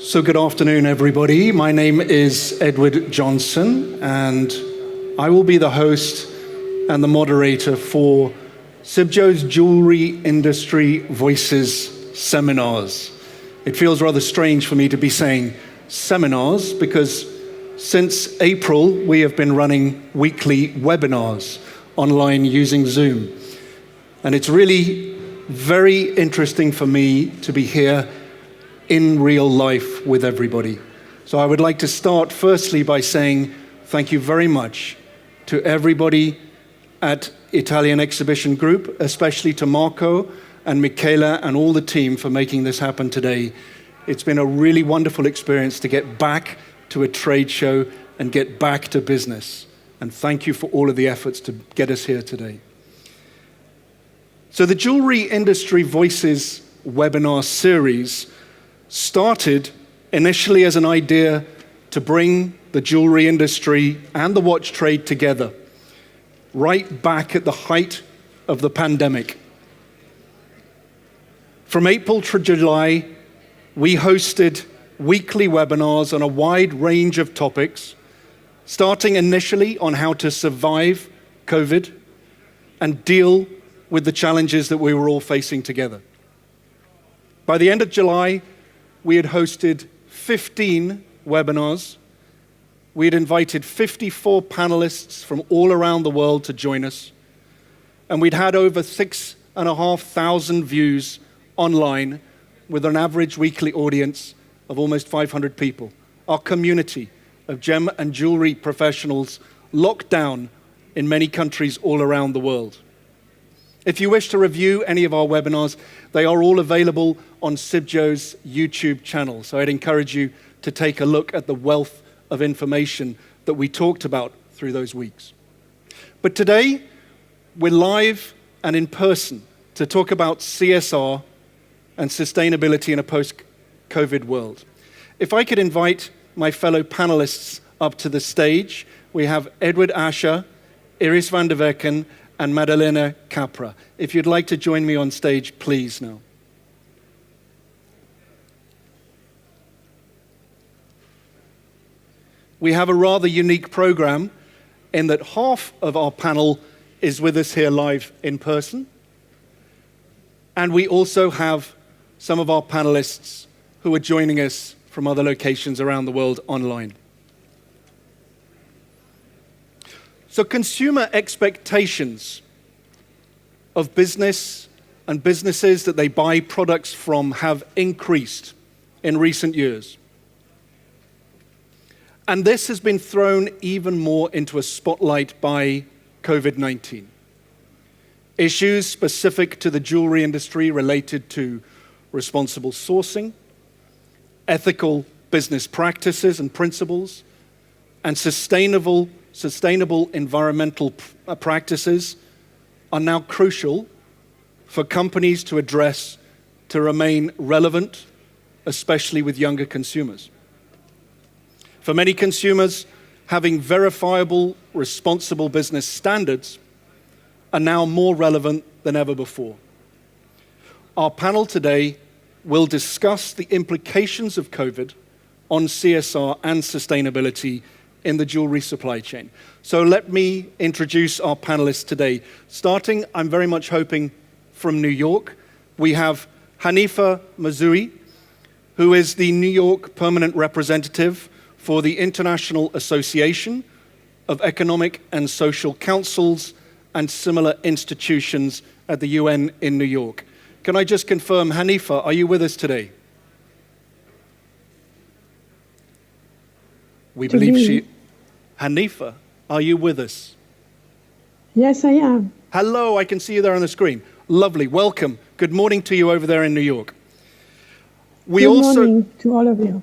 So good afternoon, everybody. My name is Edward Johnson, and I will be the host and the moderator for CIBJO's Jewelry Industry Voices seminars. It feels rather strange for me to be saying seminars because since April, we have been running weekly webinars online using Zoom. And it's really very interesting for me to be here in real life with everybody. So I would like to start firstly by saying thank you very much to everybody at Italian Exhibition Group, especially to Marco and Michela and all the team for making this happen today. It's been a really wonderful experience to get back to a trade show and get back to business. And thank you for all of the efforts to get us here today. So the Jewelry Industry Voices webinar series started initially as an idea to bring the jewelry industry and the watch trade together, right back at the height of the pandemic. From April to July, we hosted weekly webinars on a wide range of topics, starting initially on how to survive COVID and deal with the challenges that we were all facing together. By the end of July, we had hosted 15 webinars. We had invited 54 panelists from all around the world to join us. And we'd had over 6,500 views online with an average weekly audience of almost 500 people. Our community of gem and jewelry professionals locked down in many countries all around the world. If you wish to review any of our webinars, they are all available on CIBJO's YouTube channel. So I'd encourage you to take a look at the wealth of information that we talked about through those weeks. But today, we're live and in person to talk about CSR and sustainability in a post-COVID world. If I could invite my fellow panelists up to the stage, we have Edward Asscher, Iris van der Veken, and Maddalena Capra. If you'd like to join me on stage, please now. We have a rather unique program in that half of our panel is with us here live in person. And we also have some of our panelists who are joining us from other locations around the world online. So consumer expectations of business and businesses that they buy products from have increased in recent years. And this has been thrown even more into a spotlight by COVID-19. Issues specific to the jewelry industry related to responsible sourcing, ethical business practices and principles, and sustainable environmental practices are now crucial for companies to address to remain relevant, especially with younger consumers. For many consumers, having verifiable, responsible business standards are now more relevant than ever before. Our panel today will discuss the implications of COVID on CSR and sustainability in the jewelry supply chain. So let me introduce our panelists today. Starting, I'm very much hoping, from New York, we have Hanifa Mezoui, who is the New York permanent representative for the International Association of Economic and Social Councils and similar institutions at the UN in New York. Can I just confirm, Hanifa, are you with us today? We believe she... Hanifa, are you with us? Yes, I am. Hello, I can see you there on the screen. Lovely, welcome. Good morning to you over there in New York. Good morning to all of you.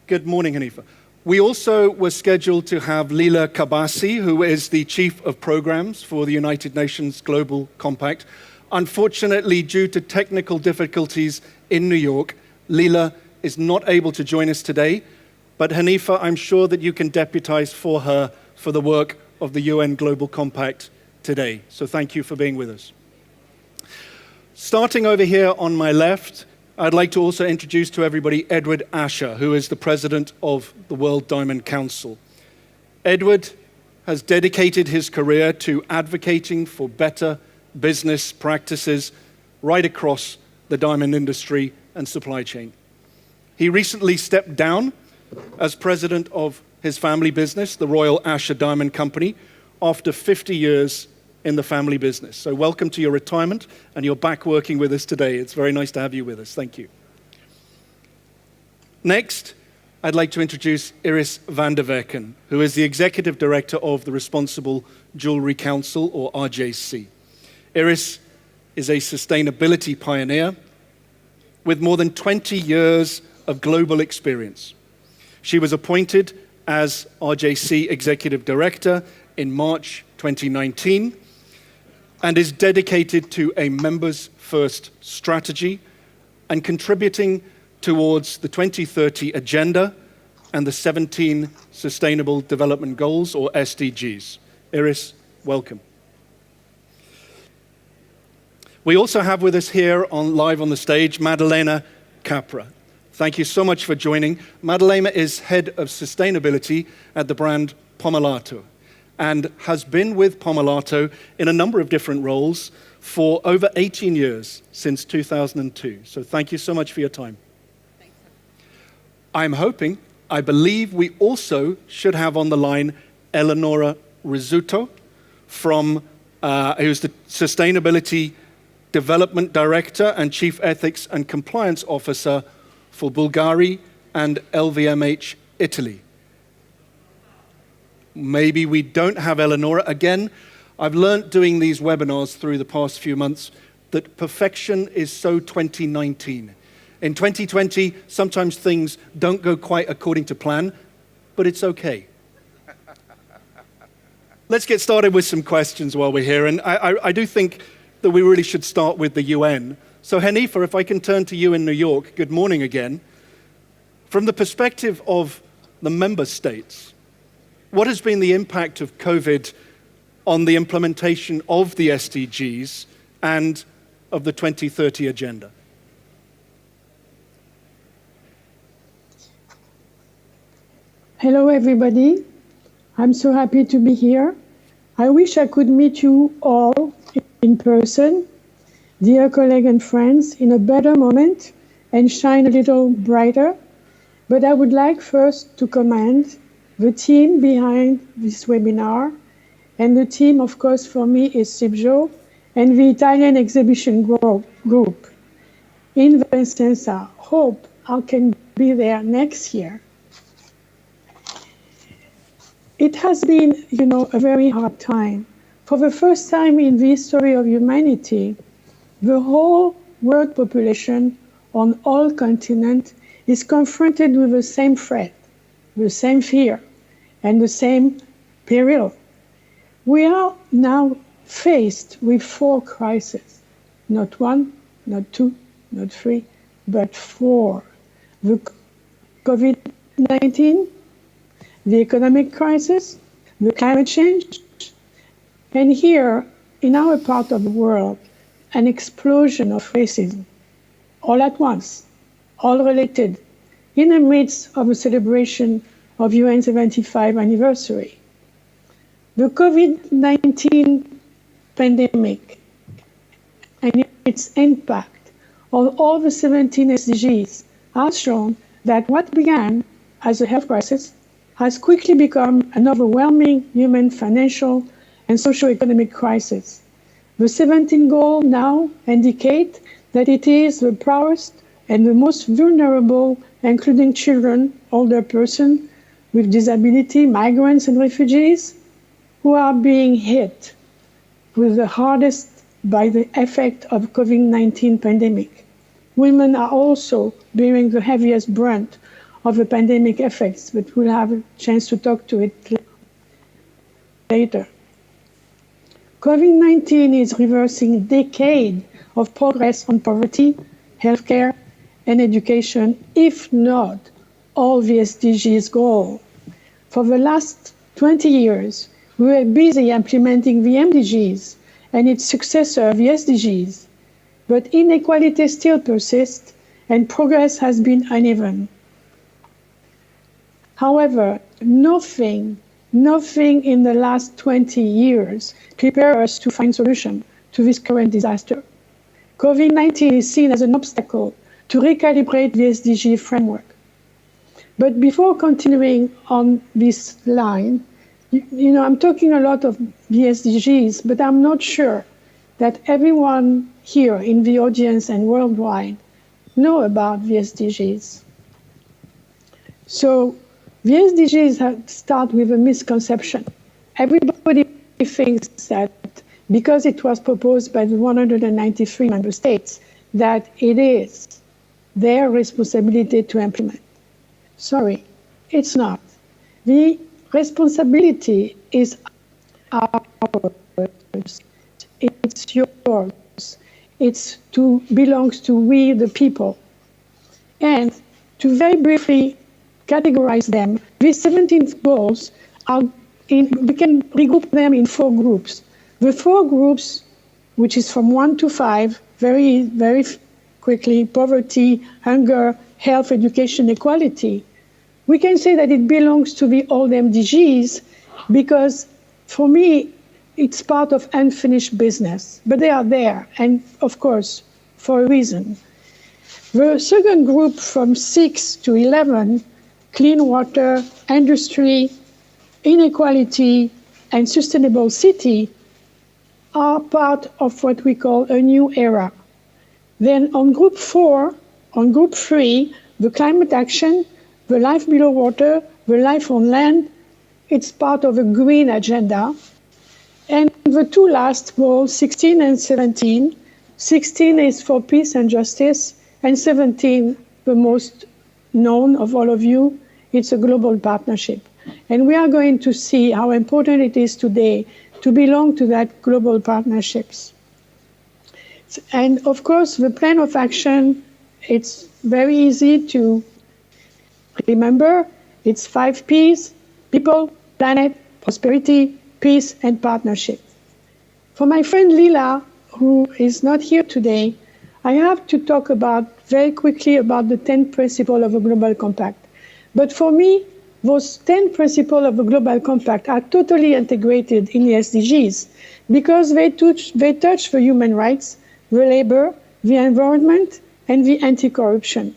Good morning, Hanifa. We also were scheduled to have Lila Karbassi, who is the Chief of Programs for the United Nations Global Compact. Unfortunately, due to technical difficulties in New York, Lila is not able to join us today. But Hanifa, I'm sure that you can deputize for her for the work of the UN Global Compact today. So thank you for being with us. Starting over here on my left I'd like to also introduce to everybody Edward Asscher, who is the president of the World Diamond Council. Edward has dedicated his career to advocating for better business practices right across the diamond industry and supply chain. He recently stepped down as president of his family business, the Royal Asscher Diamond Company, after 50 years in the family business. So welcome to your retirement, and you're back working with us today. It's very nice to have you with us. Thank you. Next, I'd like to introduce Iris van der Veken, who is the Executive Director of the Responsible Jewellery Council, or RJC. Iris is a sustainability pioneer with more than 20 years of global experience. She was appointed as RJC Executive Director in March 2019 and is dedicated to a members first strategy and contributing towards the 2030 Agenda and the 17 Sustainable Development Goals, or SDGs. Iris, welcome. We also have with us here live on the stage, Maddalena Capra. Thank you so much for joining. Maddalena is Head of Sustainability at the brand Pomellato and has been with Pomellato in a number of different roles for over 18 years, since 2002. So thank you so much for your time. I believe we also should have on the line Eleonora Rizzuto, who's the Sustainability Development Director and Chief Ethics and Compliance Officer for Bulgari and LVMH Italy. Maybe we don't have Eleonora. Again, I've learned doing these webinars through the past few months that perfection is so 2019. In 2020, sometimes things don't go quite according to plan, but it's okay. Let's get started with some questions while we're here. And I do think that we really should start with the UN. So Hanifa, if I can turn to you in New York, good morning again. From the perspective of the member states, what has been the impact of COVID on the implementation of the SDGs and of the 2030 Agenda? Hello, everybody. I'm so happy to be here. I wish I could meet you all in person, dear colleagues and friends, in a better moment and shine a little brighter. But I would like first to commend the team behind this webinar, and the team, of course, for me is Sibjo and the Italian exhibition group in Vicenza. Hope I can be there next year. It has been, a very hard time. For the first time in the history of humanity, the whole world population on all continents is confronted with the same threat, the same fear, and the same peril. We are now faced with 4 crises, not 1, not 2, not 3, but 4. The COVID-19, the economic crisis, the climate change, and here, in our part of the world, an explosion of racism, all at once, all related, in the midst of a celebration of UN 75th anniversary. The COVID-19 pandemic and its impact on all the 17 SDGs has shown that what began as a health crisis has quickly become an overwhelming human, financial, and socio-economic crisis. The 17 goals now indicate that it is the poorest and the most vulnerable, including children, older persons with disability, migrants and refugees, who are being hit with the hardest by the effect of COVID-19 pandemic. Women are also bearing the heaviest brunt of the pandemic effects, but we'll have a chance to talk to it later. COVID-19 is reversing decades of progress on poverty, healthcare, and education, if not all the SDGs goals. For the last 20 years, we were busy implementing the MDGs and its successor, the SDGs, but inequality still persists, and progress has been uneven. However, nothing in the last 20 years prepared us to find solutions to this current disaster. COVID-19 is seen as an obstacle to recalibrate the SDG framework. But before continuing on this line, I'm talking a lot of the SDGs, but I'm not sure that everyone here in the audience and worldwide know about the SDGs. So the SDGs start with a misconception. Everybody thinks that because it was proposed by the 193 member states, that it is their responsibility to implement. Sorry, it's not. The responsibility is ours. It's yours. It belongs to we, the people. And to very briefly categorize them, these 17 goals we can regroup them in 4 groups. The 4 groups, which is from 1 to 5, very, very quickly, poverty, hunger, health, education, equality, we can say that it belongs to the old MDGs because, for me, it's part of unfinished business. But they are there, and of course, for a reason. The second group, from 6 to 11, clean water, industry, inequality, and sustainable city, are part of what we call a new era. Then on group 4, on group 3, the climate action, the life below water, the life on land, it's part of a green agenda. And the 2 last goals, 16 and 17, 16 is for peace and justice, and 17, the most known of all of you, it's a global partnership. And we are going to see how important it is today to belong to that global partnerships. And of course, the plan of action, it's very easy to remember. It's 5 Ps: people, planet, prosperity, peace, and partnership. For my friend Lila, who is not here today, I have to talk very quickly about the 10 principles of a global compact. But for me, those 10 principles of the Global Compact are totally integrated in the SDGs because they touch the human rights, the labor, the environment, and the anti-corruption.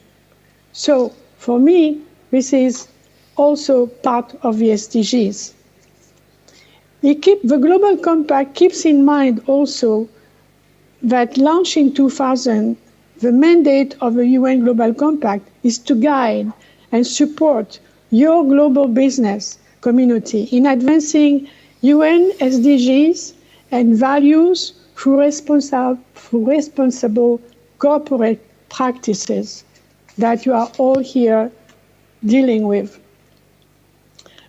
So for me, this is also part of the SDGs. The Global Compact keeps in mind also that launched in 2000, the mandate of the UN Global Compact is to guide and support your global business community in advancing UN SDGs and values through responsible corporate practices that you are all here dealing with.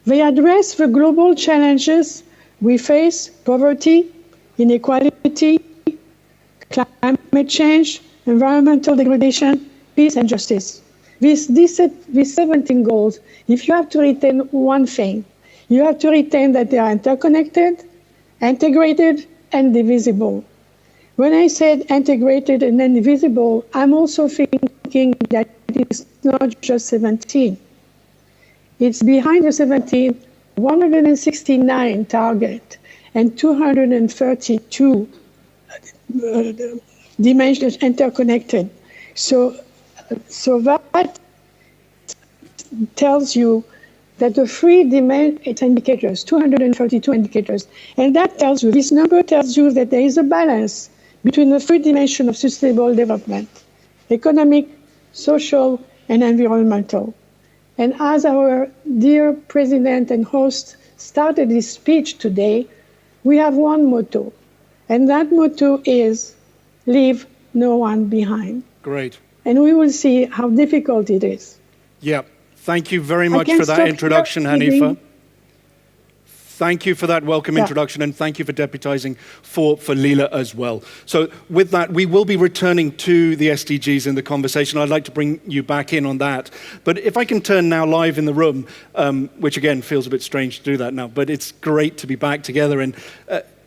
They address the global challenges we face: poverty, inequality, climate change, environmental degradation, peace and justice. These 17 goals, if you have to retain one thing, you have to retain that they are interconnected, integrated, and divisible. When I said integrated and indivisible, I'm also thinking that it's not just 17. It's behind the 17, 169 target and 232 dimensions interconnected. So that tells you that the 3 indicators, 232 indicators, and that tells you, this number tells you that there is a balance between the 3 dimensions of sustainable development: economic, social, and environmental. And as our dear president and host started his speech today, we have one motto, and that motto is leave no one behind. Great. And we will see how difficult it is. Yeah, thank you very much for that introduction, Hanifa. Thank you for that welcome introduction, and thank you for deputizing for Lila as well. So with that, we will be returning to the SDGs in the conversation. I'd like to bring you back in on that. But if I can turn now live in the room, which again feels a bit strange to do that now, but it's great to be back together. And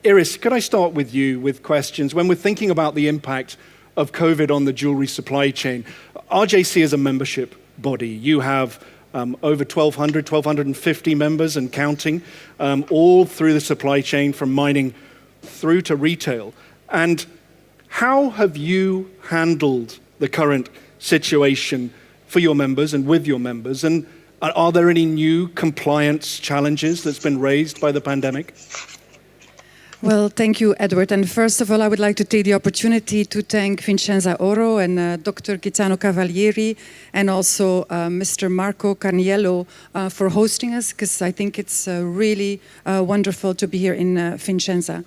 Iris, could I start with you with questions? When we're thinking about the impact of COVID on the jewelry supply chain, RJC is a membership body. You have over 1,250 members and counting, all through the supply chain from mining through to retail. And how have you handled the current situation for your members and with your members? And are there any new compliance challenges that's been raised by the pandemic? Well, thank you, Edward. And first of all, I would like to take the opportunity to thank Vincenza Oro and Dr. Gaetano Cavalieri and also Mr. Marco Carniello for hosting us, because I think it's really wonderful to be here in Vincenza.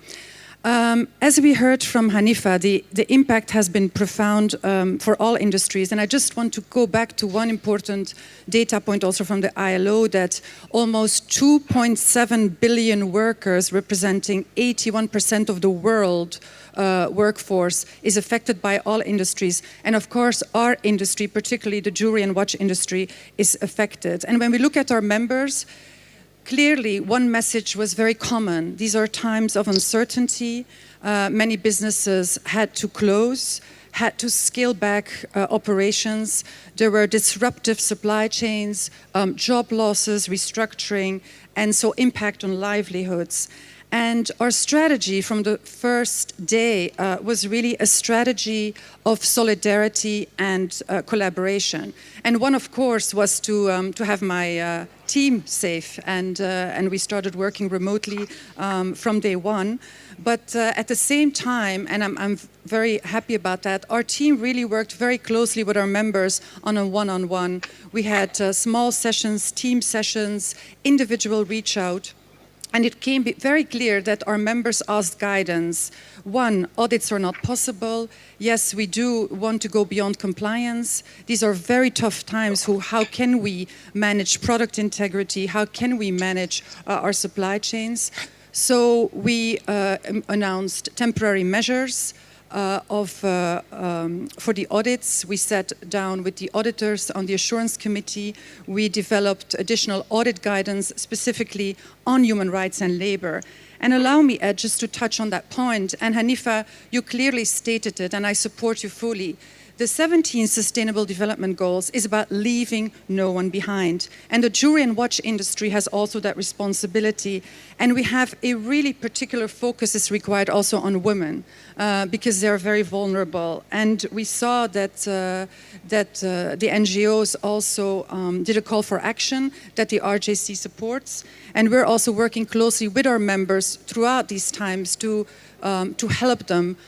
As we heard from Hanifa, the impact has been profound for all industries. And I just want to go back to one important data point also from the ILO, that almost 2.7 billion workers, representing 81% of the world workforce, is affected by all industries. And of course, our industry, particularly the jewelry and watch industry, is affected. And when we look at our members, clearly, one message was very common. These are times of uncertainty. Many businesses had to close, had to scale back operations. There were disruptive supply chains, job losses, restructuring, and so impact on livelihoods. And our strategy from the first day was really a strategy of solidarity and collaboration. And one, of course, was to have my team safe, and we started working remotely from day one. But at the same time, and I'm very happy about that, our team really worked very closely with our members on a one-on-one. We had small sessions, team sessions, individual reach out. And it became very clear that our members asked guidance. One, audits are not possible. Yes, we do want to go beyond compliance. These are very tough times. How can we manage product integrity? How can we manage our supply chains? So we announced temporary measures for the audits. We sat down with the auditors on the assurance committee. We developed additional audit guidance specifically on human rights and labor. And allow me, Ed, just to touch on that point. And Hanifa, you clearly stated it, and I support you fully. The 17 Sustainable Development Goals is about leaving no one behind. And the jewelry and watch industry has also that responsibility. And we have a really particular focus is required also on women because they're very vulnerable. And we saw that, the NGOs also did a call for action that the RJC supports. And we're also working closely with our members throughout these times to help them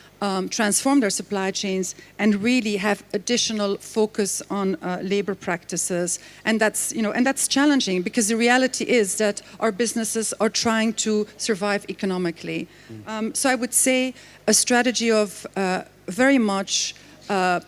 transform their supply chains and really have additional focus on labor practices. And that's challenging because the reality is that our businesses are trying to survive economically. So I would say a strategy of very much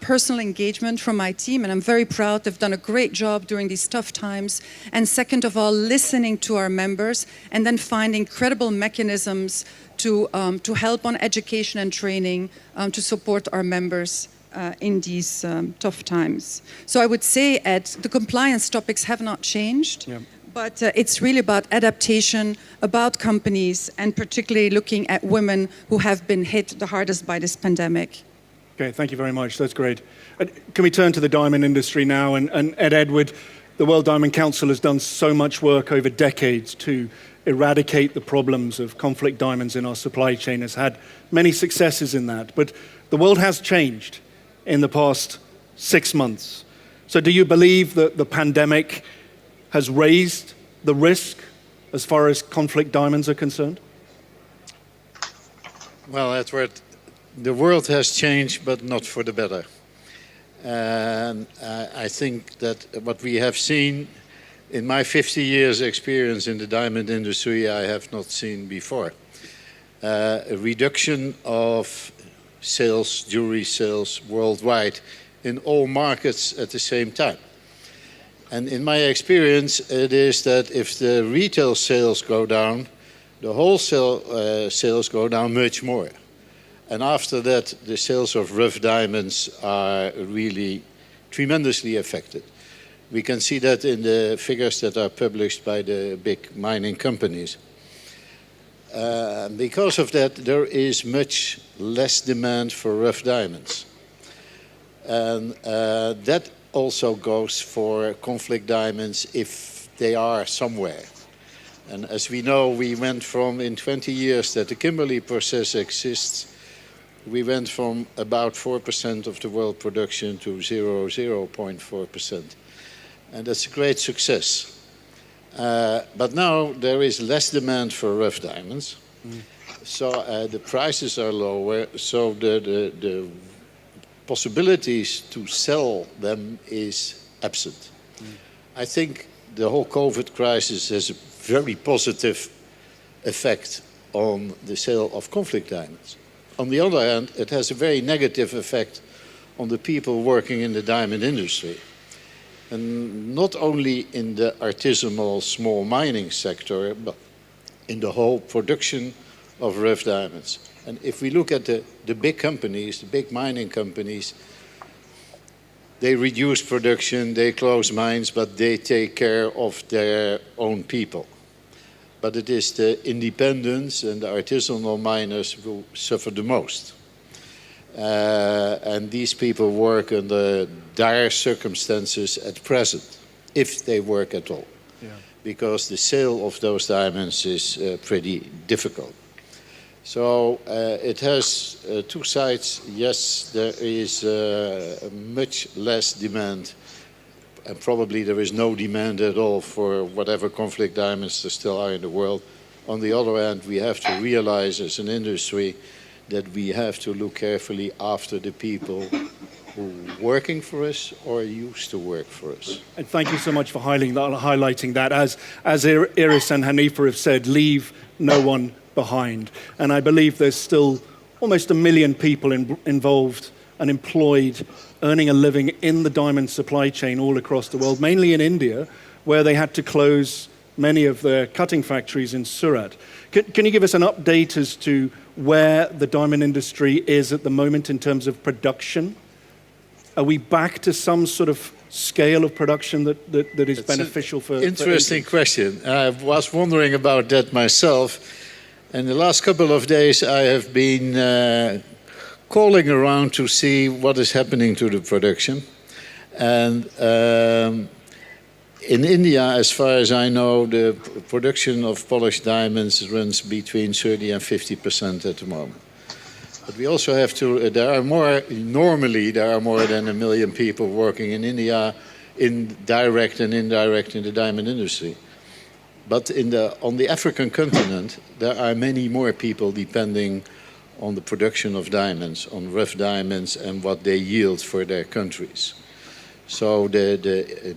personal engagement from my team, and I'm very proud they've done a great job during these tough times. And second of all, listening to our members and then finding credible mechanisms to help on education and training to support our members in these tough times. So I would say, Ed, the compliance topics have not changed, but it's really about adaptation, about companies, and particularly looking at women who have been hit the hardest by this pandemic. Okay, thank you very much. That's great. Can we turn to the diamond industry now? And Ed Edward, the World Diamond Council has done so much work over decades to eradicate the problems of conflict diamonds in our supply chain, has had many successes in that. But the world has changed in the past 6 months. So do you believe that the pandemic has raised the risk as far as conflict diamonds are concerned? Well, Edward, the world has changed, but not for the better. And I think that what we have seen in my 50 years experience in the diamond industry, I have not seen before. A reduction of sales, jewelry sales worldwide in all markets at the same time. And in my experience, it is that if the retail sales go down, the wholesale sales go down much more. And after that, the sales of rough diamonds are really tremendously affected. We can see that in the figures that are published by the big mining companies. Because of that, there is much less demand for rough diamonds. And that also goes for conflict diamonds if they are somewhere. And as we know, we went from, in 20 years that the Kimberley process exists, we went from about 4% of the world production to 0.4%. And that's a great success. But now there is less demand for rough diamonds. So the prices are lower, so the possibilities to sell them is absent. I think the whole COVID crisis has a very positive effect on the sale of conflict diamonds. On the other hand, it has a very negative effect on the people working in the diamond industry. And not only in the artisanal small mining sector, but in the whole production of rough diamonds. And if we look at the big companies, the big mining companies, they reduce production, they close mines, but they take care of their own people. But it is the independents and the artisanal miners who suffer the most. And these people work under dire circumstances at present, if they work at all. Yeah. Because the sale of those diamonds is pretty difficult. So it has two sides. Yes, there is much less demand, and probably there is no demand at all for whatever conflict diamonds there still are in the world. On the other hand, we have to realize as an industry that we have to look carefully after the people who are working for us or used to work for us. And thank you so much for highlighting that. As Iris and Hanifa have said, leave no one behind. And I believe there's still almost 1 million people involved and employed, earning a living in the diamond supply chain all across the world, mainly in India, where they had to close many of their cutting factories in Surat. Can you give us an update as to where the diamond industry is at the moment in terms of production? Are we back to some sort of scale of production that is beneficial for... Interesting question. I was wondering about that myself. And the last couple of days I have been calling around to see what is happening to the production. And in India, as far as I know, the production of polished diamonds runs between 30 and 50% at the moment. But we also have to, normally there are more than 1 million people working in India, in direct and indirect in the diamond industry. But on the African continent, there are many more people depending on the production of diamonds, on rough diamonds and what they yield for their countries. So the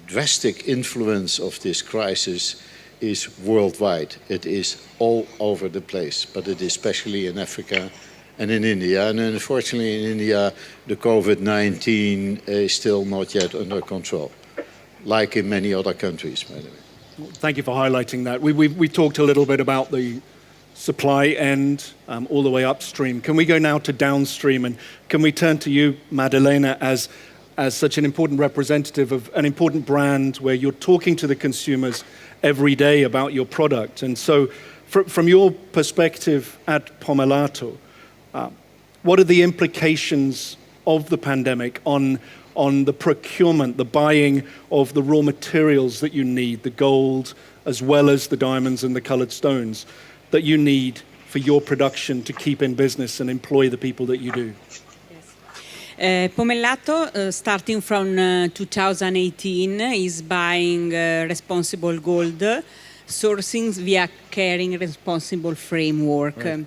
drastic influence of this crisis is worldwide. It is all over the place, but it is especially in Africa and in India. And unfortunately in India, the COVID-19 is still not yet under control, like in many other countries, by the way. Thank you for highlighting that. We talked a little bit about the supply end all the way upstream. Can we go now to downstream, and can we turn to you, Maddalena, as such an important representative of an important brand where you're talking to the consumers every day about your product. And so from your perspective at Pomellato, what are the implications of the pandemic on the procurement, the buying of the raw materials that you need, the gold, as well as the diamonds and the colored stones that you need for your production to keep in business and employ the people that you do? Pomellato, starting from 2018, is buying responsible gold sourcing via caring responsible framework. Right.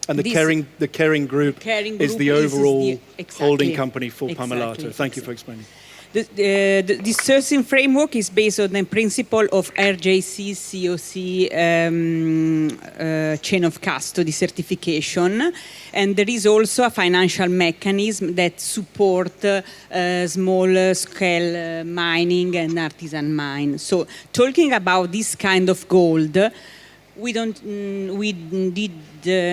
And the caring group is the overall holding company for Pomellato. Thank you for explaining. The sourcing framework is based on the principle of RJC COC chain of custody certification, and there is also a financial mechanism that support small scale mining and artisan mine. So talking about this kind of gold, we did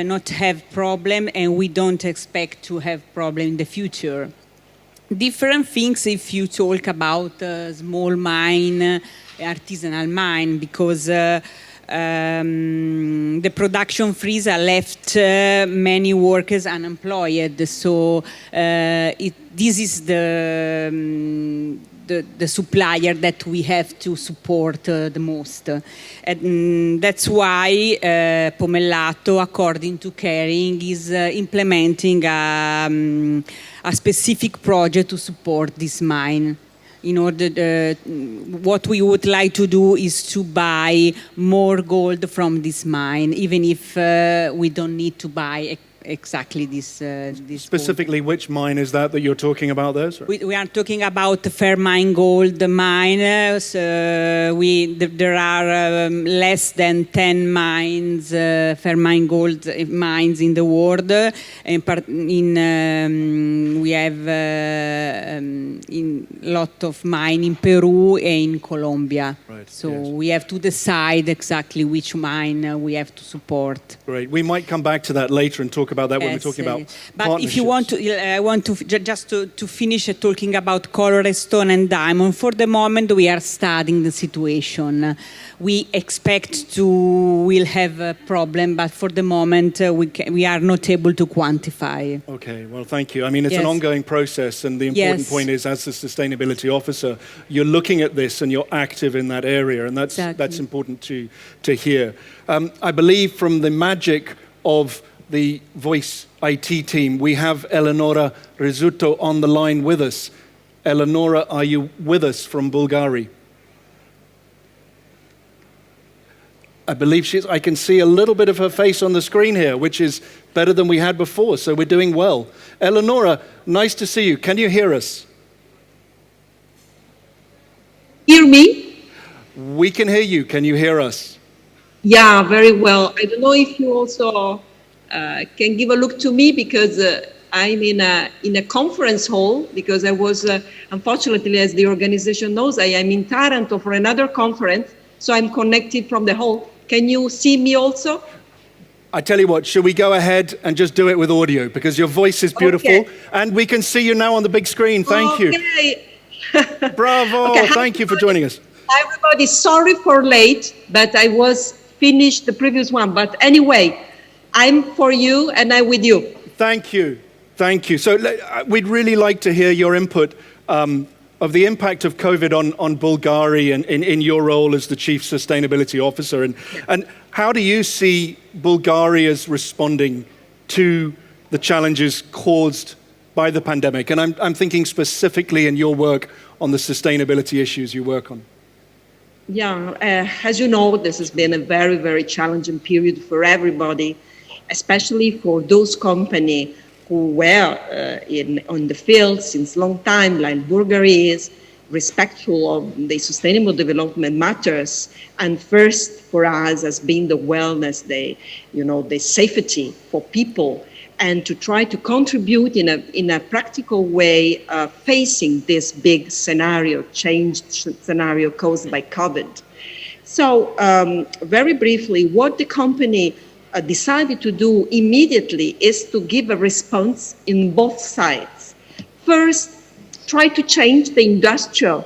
not have problem, and we don't expect to have problem in the future. Different things if you talk about small mine, artisanal mine, because the production freeze left many workers unemployed. So this is the supplier that we have to support the most. And that's why Pomellato, according to Caring, is implementing a specific project to support this mine. In order, what we would like to do is to buy more gold from this mine, even if we don't need to buy exactly this Specifically, gold. which mine is that you're talking about there? We are talking about the Fairmine Gold mine. There are less than 10 mines, Fairmine Gold mines in the world. We have a lot of mines in Peru and in Colombia. Right, so yes. we have to decide exactly which mine we have to support. Great. We might come back to that later and talk about that when we're talking about but if you want to, I want to just to finish talking about colored stone and diamond. For the moment, we are studying the situation. We expect we'll have a problem, but for the moment, we are not able to quantify. Okay, well, thank you. I mean, it's an Yes. ongoing process, and the important Yes. point is, as the sustainability officer, you're looking at this and you're active in that area, and that's important to hear. I believe from the magic of the Voice IT team, we have Eleonora Rizzuto on the line with us. Eleonora, are you with us from Bulgari? I believe I can see a little bit of her face on the screen here, which is better than we had before, so we're doing well. Eleonora, nice to see you. Can you hear us? Hear me? We can hear you. Can you hear us? Yeah, very well. I don't know if you also can give a look to me, because I'm in a conference hall, because I was, unfortunately, as the organization knows, I am in Taranto for another conference, so I'm connected from the hall. Can you see me also? I tell you what, should we go ahead and just do it with audio, because your voice is beautiful, Okay. and we can see you now on the big screen. Thank you. Bravo. Okay, Thank you for joining us. Hi, everybody. Sorry for late, but I was finished the previous one. But anyway, I'm for you and I'm with you. Thank you. Thank you. So we'd really like to hear your input of the impact of COVID on Bulgari and in your role as the Chief Sustainability Officer. And how do you see Bulgari as responding to the challenges caused by the pandemic? And I'm thinking specifically in your work on the sustainability issues you work on. Yeah, as you know, this has been a very, very challenging period for everybody, especially for those companies who were on the field since long time, like Bulgari is, respectful of the sustainable development matters. And first for us as being the wellness, the safety for people, and to try to contribute in a practical way, facing this big changed scenario caused by COVID. So very briefly, what the company decided to do immediately is to give a response in both sides. First, try to change the industrial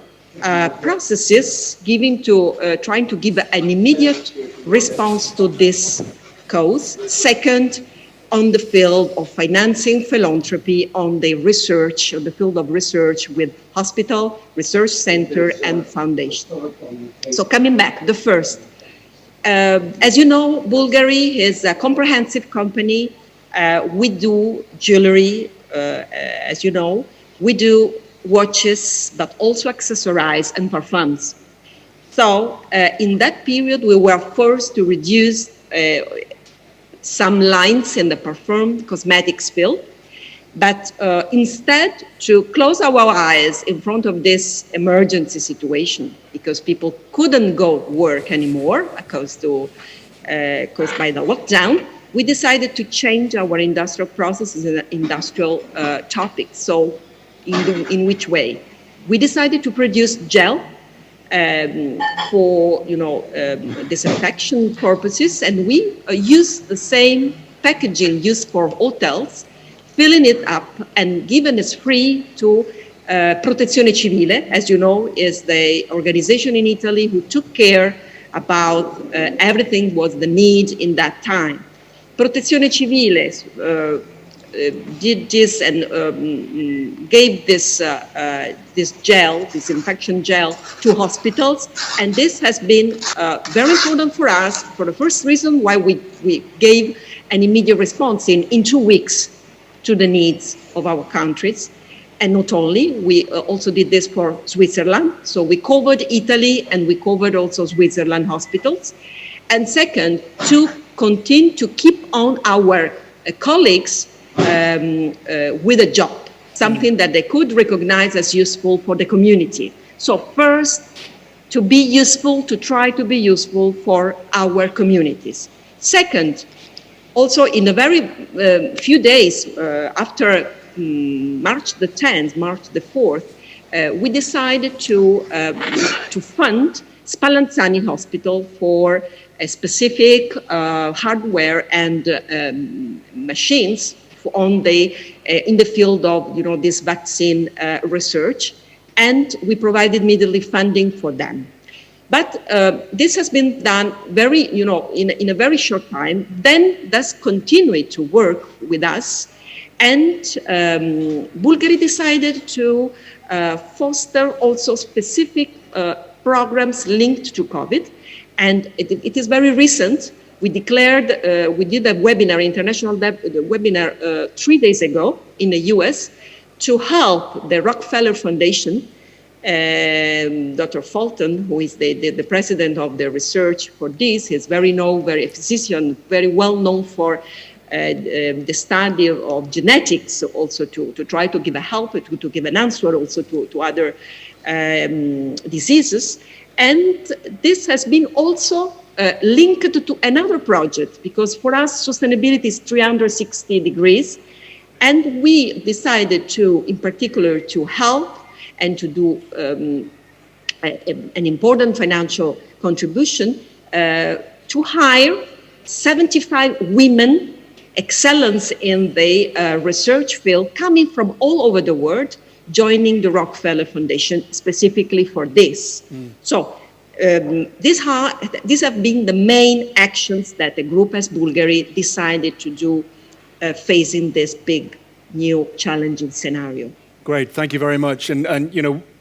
processes, trying to give an immediate response to this cause. Second, on the field of financing philanthropy, on the research, on the field of research with hospital, research center, and foundation. So coming back, the first. As you know, Bulgari is a comprehensive company. We do jewelry, as you know. We do watches, but also accessories and parfums. So in that period, we were forced to reduce some lines in the perfume cosmetics field, but instead to close our eyes in front of this emergency situation, because people couldn't go work anymore caused by the lockdown, we decided to change our industrial processes and industrial topics. So in which way? We decided to produce gel for disinfection purposes, and we use the same packaging used for hotels, filling it up and giving it free to Protezione Civile, as you know, is the organization in Italy who took care about everything was the need in that time. Protezione Civile did this and gave this gel, this infection gel, to hospitals, and this has been very important for us for the first reason why we gave an immediate response in 2 weeks to the needs of our countries. And not only, we also did this for Switzerland. So we covered Italy and we covered also Switzerland hospitals. And second, to continue to keep on our colleagues with a job, something that they could recognize as useful for the community. So first, to be useful, to try to be useful for our communities. Second, also in a very few days after March the 10th, March the 4th, we decided to fund Spallanzani Hospital for a specific hardware and machines in the field of this vaccine research, and we provided immediately funding for them. But this has been done very, in a very short time. Then that's continued to work with us. And Bulgari decided to foster also specific programs linked to COVID. And it is very recent. We declared, we did a webinar, international webinar 3 days ago in the US to help the Rockefeller Foundation. Dr. Fulton, who is the president of the research for this, he's very physician, very well known for the study of genetics, also to try to give a help, to give an answer also to other diseases. And this has been also linked to another project, because for us, sustainability is 360 degrees. And we decided to, in particular, to help and to do an important financial contribution to hire 75 women excellence in the research field coming from all over the world, joining the Rockefeller Foundation specifically for this. So these have been the main actions that the group as Bulgari decided to do facing this big, new, challenging scenario. Great, thank you very much. And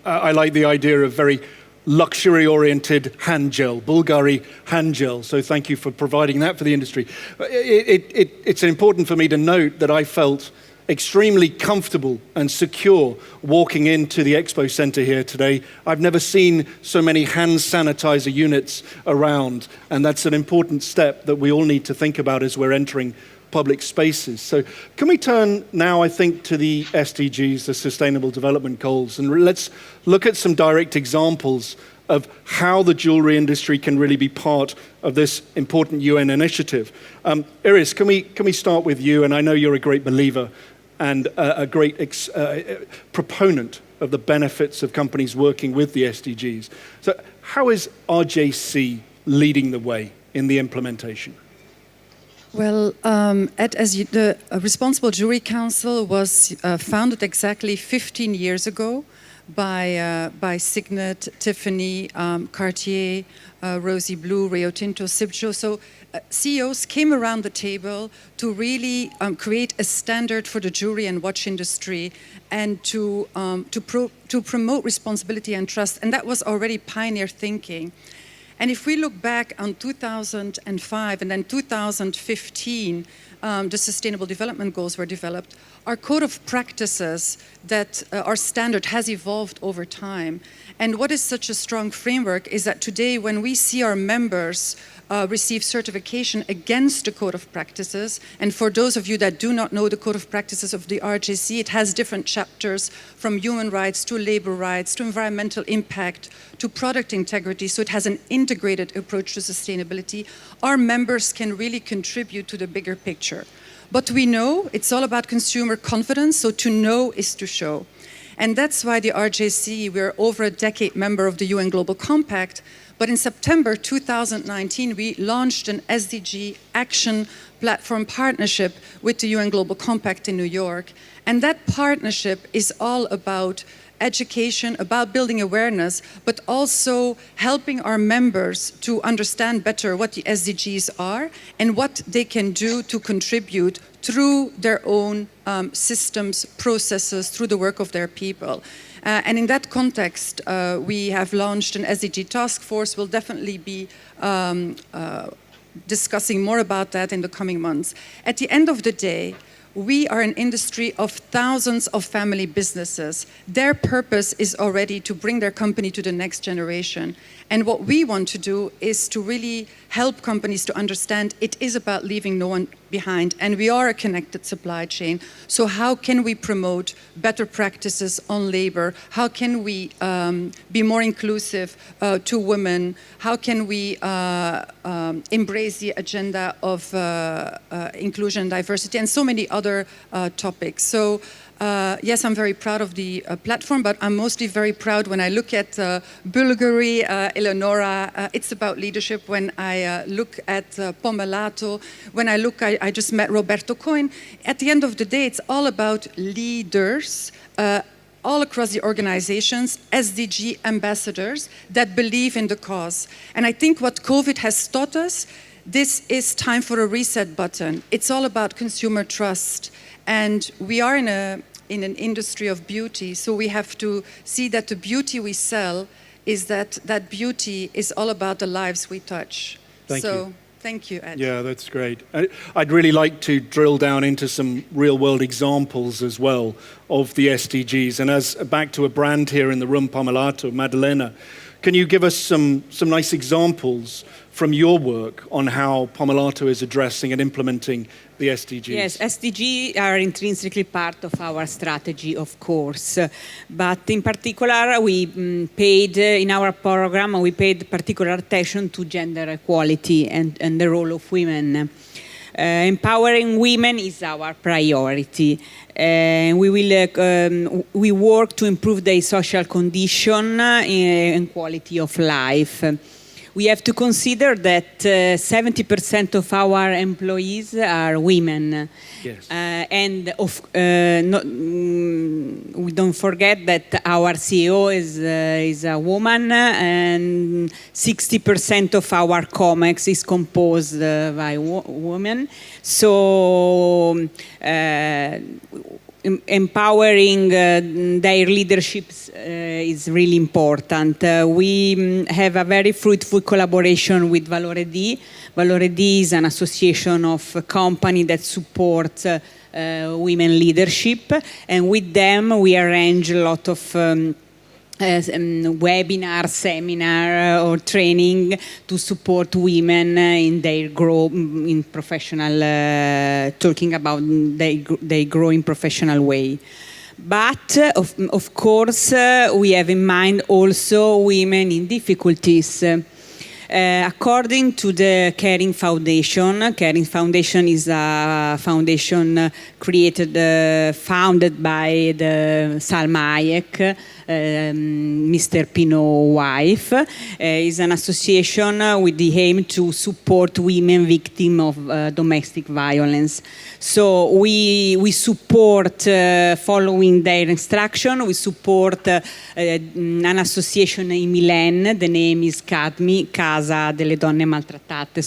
I like the idea of very luxury-oriented hand gel, Bulgari hand gel. So thank you for providing that for the industry. It's important for me to note that I felt extremely comfortable and secure walking into the expo center here today. I've never seen so many hand sanitizer units around, and that's an important step that we all need to think about as we're entering public spaces. So can we turn now, I think, to the SDGs, the Sustainable Development Goals, and let's look at some direct examples of how the jewelry industry can really be part of this important UN initiative. Iris, can we start with you? And I know you're a great believer and a great proponent of the benefits of companies working with the SDGs. So how is RJC leading the way in the implementation? Well, the Responsible Jewelry Council was founded exactly 15 years ago by Signet, Tiffany, Cartier, Rosie Blue, Rio Tinto, Sibjo. So CEOs came around the table to really create a standard for the jewelry and watch industry, and to promote responsibility and trust. And that was already pioneer thinking. And if we look back on 2005 and then 2015, the Sustainable Development Goals were developed. Our code of practices, that our standard, has evolved over time. And what is such a strong framework is that today, when we see our members receive certification against the code of practices, and for those of you that do not know the code of practices of the RJC, it has different chapters from human rights to labor rights to environmental impact to product integrity, so it has an integrated approach to sustainability. Our members can really contribute to the bigger picture. But we know it's all about consumer confidence, so to know is to show. And that's why the RJC, we're over a decade member of the UN Global Compact, but in September 2019, we launched an SDG action platform partnership with the UN Global Compact in New York. And that partnership is all about education, about building awareness, but also helping our members to understand better what the SDGs are and what they can do to contribute through their own systems, processes, through the work of their people. And in that context, we have launched an SDG task force. We'll definitely be discussing more about that in the coming months. At the end of the day, we are an industry of thousands of family businesses. Their purpose is already to bring their company to the next generation. And what we want to do is to really help companies to understand it is about leaving no one behind. And we are a connected supply chain. So how can we promote better practices on labor? How can we be more inclusive to women? How can we embrace the agenda of inclusion and diversity and so many other topics? So yes, I'm very proud of the platform, but I'm mostly very proud when I look at Bulgari, Eleonora. It's about leadership. When I look at Pomellato, when I just met Roberto Cohen. At the end of the day, it's all about leaders all across the organizations, SDG ambassadors that believe in the cause. And I think what COVID has taught us, this is time for a reset button. It's all about consumer trust. And we are in an industry of beauty, so we have to see that the beauty we sell is that beauty is all about the lives we touch. Thank you. Thank you, Ed. Yeah, that's great. I'd really like to drill down into some real-world examples as well of the SDGs. And as back to a brand here in the room, Pomellato, Maddalena, can you give us some nice examples from your work on how Pomellato is addressing and implementing the SDGs? Yes, SDGs are intrinsically part of our strategy, of course. But in particular, we paid, in our program, we paid particular attention to gender equality and the role of women. Empowering women is our priority. We work to improve their social condition and quality of life. We have to consider that 70% of our employees are women. Yes. And we don't forget that our CEO is a woman, and 60% of our COMEX is composed by women. So empowering their leaderships is really important. We have a very fruitful collaboration with Valore D. Valore D is an association of companies that support women leadership, and with them we arrange a lot of webinar, seminar, or training to support women in their growth in professional, talking about they grow in professional way. But of course, we have in mind also women in difficulties. According to the Caring Foundation is a foundation founded by the Salma Hayek, Mr. Pinot's wife, is an association with the aim to support women victims of domestic violence. So we support, following their instruction, we support an association in Milan. The name is CADMI, Casa delle Donne Maltrattate,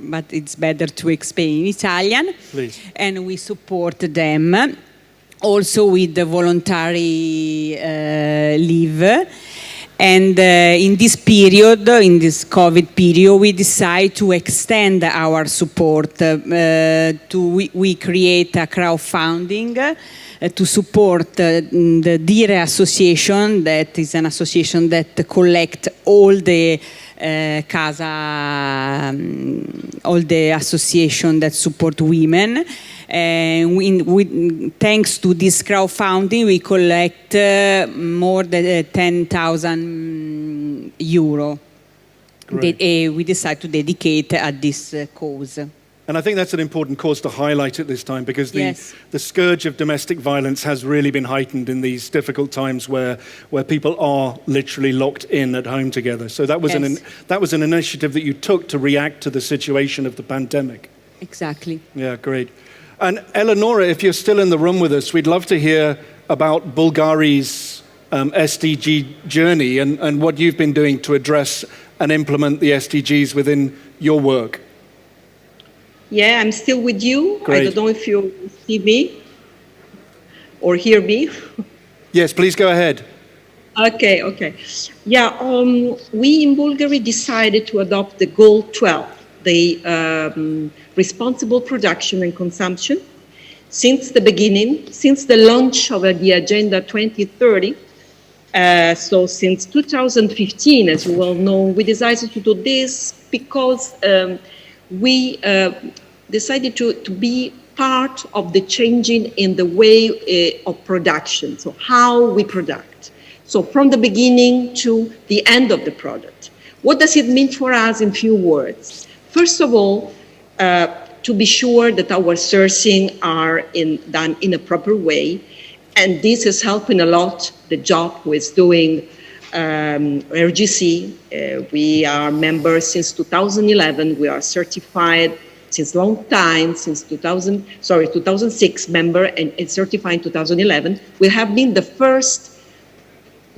but it's better to explain in Italian. Please. And we support them also with the voluntary leave. And in this period, in this COVID period, we decide to extend our support. We create a crowdfunding to support the DIRE Association, that is an association that collects all the all the associations that support women. Thanks to this crowdfunding, we collect more than 10,000 euro. We decide to dedicate at this cause. And I think that's an important cause to highlight at this time, because the scourge of domestic violence has really been heightened in these difficult times where people are literally locked in at home together. So that was an initiative that you took to react to the situation of the pandemic. Exactly. Yeah, great. And Eleonora, if you're still in the room with us, we'd love to hear about Bulgari's SDG journey and what you've been doing to address and implement the SDGs within your work. Yeah, I'm still with you. Great. I don't know if you see me or hear me. Yes, please go ahead. Okay. Yeah, we in Bulgari decided to adopt the goal 12, the responsible production and consumption. Since the beginning, since the launch of the Agenda 2030, so since 2015, as you well know, we decided to do this because we decided to be part of the changing in the way of production, so how we product. So from the beginning to the end of the product. What does it mean for us in few words? First of all, to be sure that our sourcing are done in a proper way. And this is helping a lot the job with doing RGC. We are members since 2011. We are certified since long time, since 2006 member and certified in 2011. We have been the first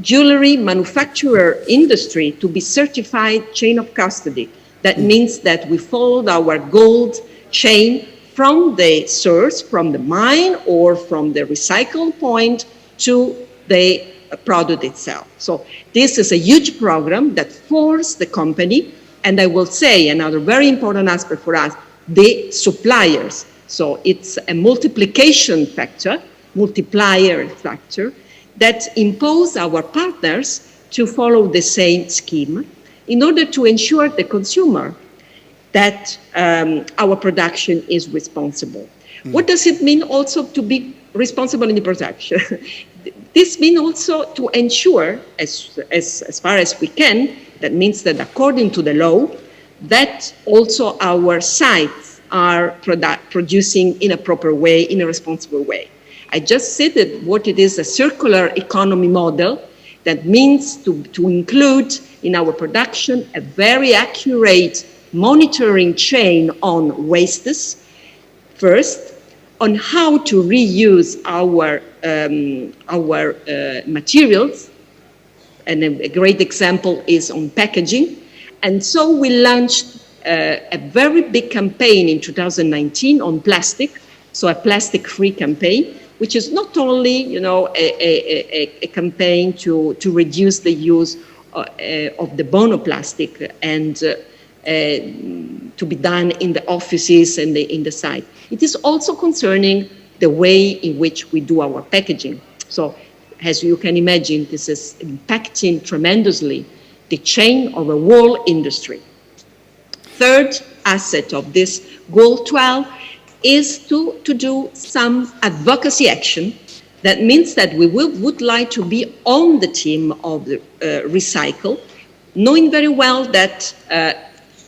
jewelry manufacturer industry to be certified chain of custody. That means that we followed our gold chain from the source, from the mine or from the recycle point to the product itself. So this is a huge program that forced the company, and I will say another very important aspect for us, the suppliers. So it's a multiplier factor that impose our partners to follow the same scheme in order to ensure the consumer that our production is responsible. What does it mean also to be responsible in the production? This means also to ensure, as far as we can, that means that according to the law, that also our sites are producing in a proper way, in a responsible way. I just said that what it is a circular economy model that means to include in our production a very accurate monitoring chain on wastes, first, on how to reuse our materials, and a great example is on packaging. And so we launched a very big campaign in 2019 on plastic, so a plastic-free campaign, which is not only, you know, a campaign to reduce the use of the monoplastic and to be done in the offices and in the site. It is also concerning the way in which we do our packaging. So, as you can imagine, this is impacting tremendously the chain of a whole industry. Third asset of this Goal 12 is to do some advocacy action. That means that we would like to be on the team of the recycle, knowing very well that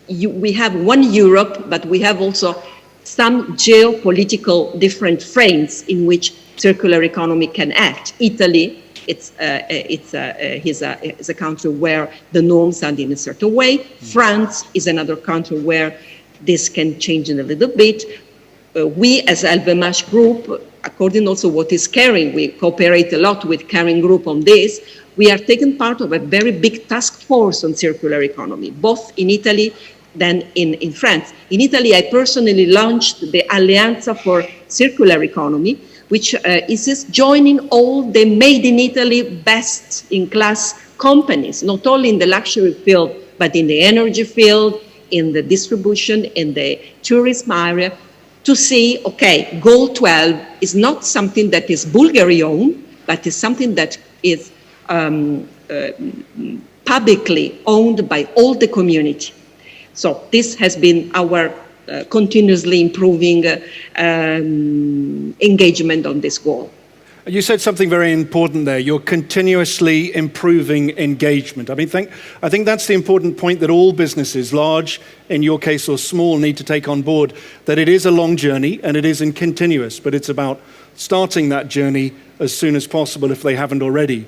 we have one Europe, but we have also some geopolitical different frames in which circular economy can act. Italy, it's a country where the norms are in a certain way. France is another country where this can change in a little bit. We as LVMH Group, according also what is Caring, we cooperate a lot with Caring Group on this. We are taking part of a very big task force on circular economy, both in Italy than in France. In Italy, I personally launched the Alleanza for Circular Economy, which is joining all the made in Italy best-in-class companies, not only in the luxury field, but in the energy field, in the distribution, in the tourism area, to see, okay, Goal 12 is not something that is Bulgari owned, but is something that is publicly owned by all the community. So this has been our continuously improving engagement on this goal. You said something very important there. You're continuously improving engagement. I think that's the important point that all businesses, large in your case or small, need to take on board, that it is a long journey and it isn't continuous, but it's about starting that journey as soon as possible if they haven't already.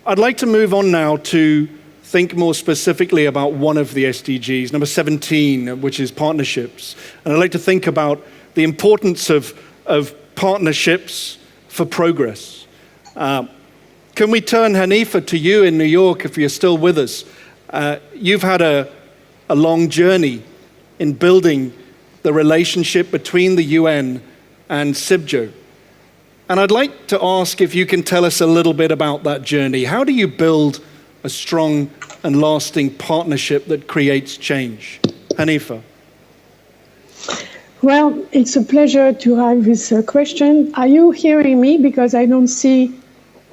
I'd like to move on now to think more specifically about one of the SDGs, number 17, which is partnerships. And I'd like to think about the importance of partnerships for progress. Can we turn, Hanifa, to you in New York if you're still with us? You've had a long journey in building the relationship between the UN and CIBJO. And I'd like to ask if you can tell us a little bit about that journey. How do you build a strong and lasting partnership that creates change? Hanifa. Well, it's a pleasure to have this question. Are you hearing me? Because I don't see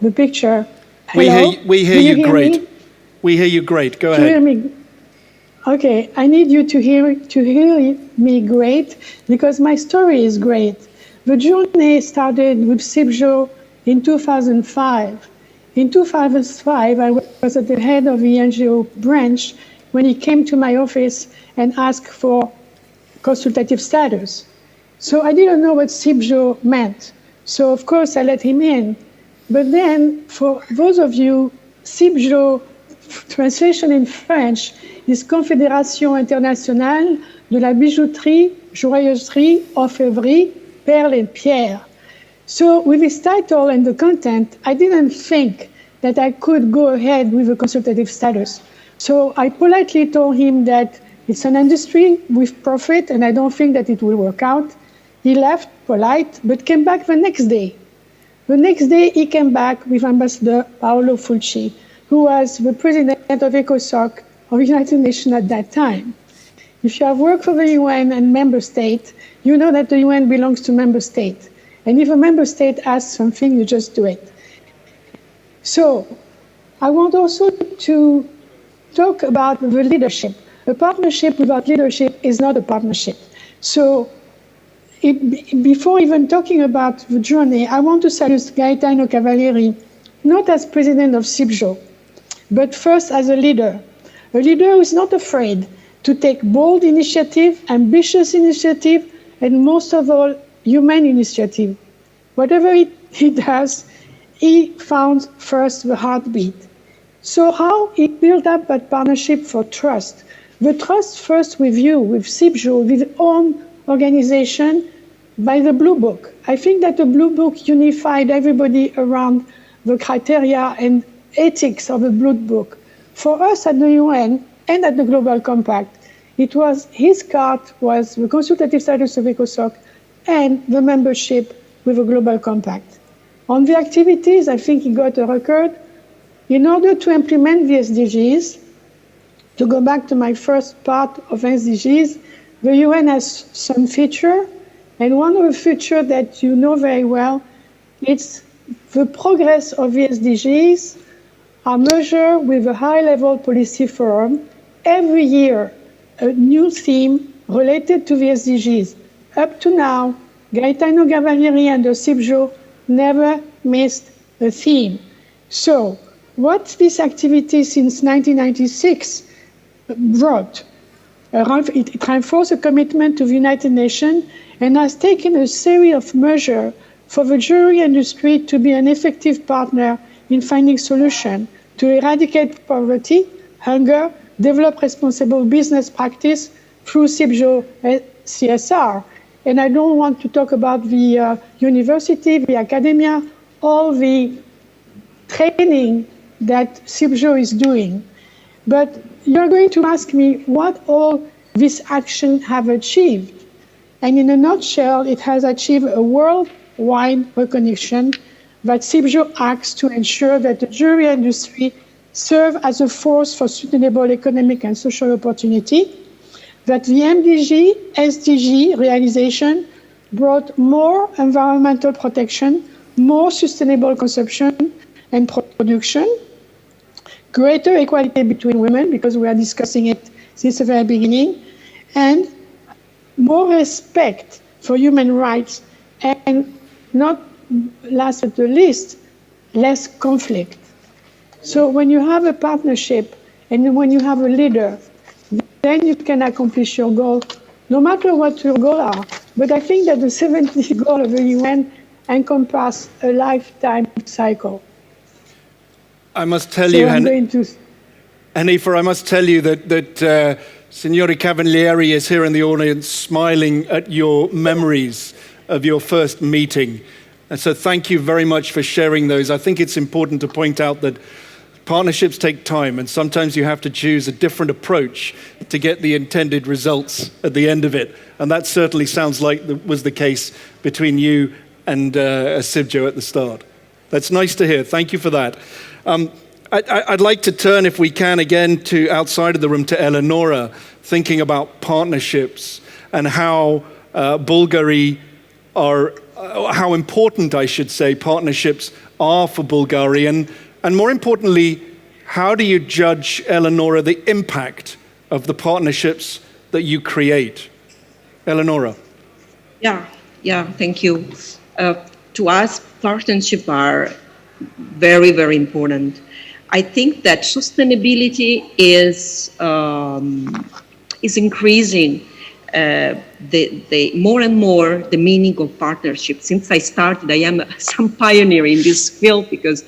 the picture. Hello? We hear you great. We hear you great. Go ahead. Hear me? Okay, I need you to hear me great because my story is great. The journey started with CIBJO in 2005. In 2005, I was at the head of the NGO branch when he came to my office and asked for consultative status. So I didn't know what CIBJO meant. So of course I let him in. But then for those of you, CIBJO, translation in French, is Confédération Internationale de la Bijouterie, Joaillerie, Orfèvrerie, Perles et Pierres. So with this title and the content, I didn't think that I could go ahead with a consultative status. So I politely told him that it's an industry with profit and I don't think that it will work out. He left polite, but came back the next day. The next day he came back with Ambassador Paolo Fulci, who was the president of ECOSOC of the United Nations at that time. If you have worked for the UN and member state, you know that the UN belongs to member state. And if a member state asks something, you just do it. So I want also to talk about the leadership. A partnership without leadership is not a partnership. So before even talking about the journey, I want to salute Gaetano Cavalieri, not as president of CIBJO, but first as a leader who is not afraid to take bold initiative, ambitious initiative, and most of all, human initiative. Whatever he does, he found first the heartbeat. So how he built up that partnership for trust? The trust first with you, with CIBJO, with his own organization, by the Blue Book. I think that the Blue Book unified everybody around the criteria and ethics of the Blue Book. For us at the UN and at the Global Compact, it was his card was the consultative status of ECOSOC and the membership with the Global Compact. On the activities, I think he got a record. In order to implement the SDGs, to go back to my first part of SDGs, the UN has some feature, and one of the features that you know very well, it's the progress of the SDGs are measured with a high-level policy forum. Every year, a new theme related to the SDGs. Up to now, Gaetano Cavalieri and the CIBJO never missed a theme. So, what this activity since 1996 brought? It reinforced a commitment to the United Nations and has taken a series of measures for the jewelry industry to be an effective partner in finding solutions to eradicate poverty, hunger, develop responsible business practice through CIBJO CSR. And I don't want to talk about the university, the academia, all the training that CIBJO is doing. But you're going to ask me what all this action have achieved. And in a nutshell, it has achieved a worldwide recognition that CIBJO acts to ensure that the jewelry industry serve as a force for sustainable economic and social opportunity, that the SDG realization brought more environmental protection, more sustainable consumption and production, greater equality between women, because we are discussing it since the very beginning, and more respect for human rights, and not last but the least, less conflict. So when you have a partnership and when you have a leader, then you can accomplish your goal, no matter what your goals are. But I think that the 70 goals of the UN encompass a lifetime cycle. I must tell you, Hanifa, I must tell you that Signore Cavalieri is here in the audience smiling at your memories of your first meeting. And so thank you very much for sharing those. I think it's important to point out that partnerships take time, and sometimes you have to choose a different approach to get the intended results at the end of it. And that certainly sounds like was the case between you and Sibjo at the start. That's nice to hear. Thank you for that. I'd like to turn, if we can, again to outside of the room to Eleonora, thinking about partnerships and how Bulgari are, how important, I should say, partnerships are for Bulgari. And more importantly, how do you judge, Eleonora, the impact of the partnerships that you create? Eleonora. Yeah, thank you. To us, partnerships are very, very important. I think that sustainability is increasing the more and more the meaning of partnership. Since I started, I am some pioneer in this field because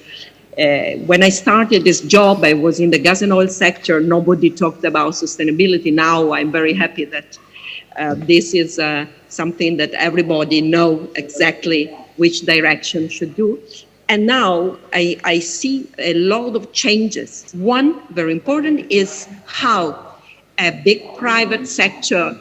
when I started this job, I was in the gas and oil sector. Nobody talked about sustainability. Now I'm very happy that this is something that everybody knows exactly which direction should do. And now I see a lot of changes. One very important is how a big private sector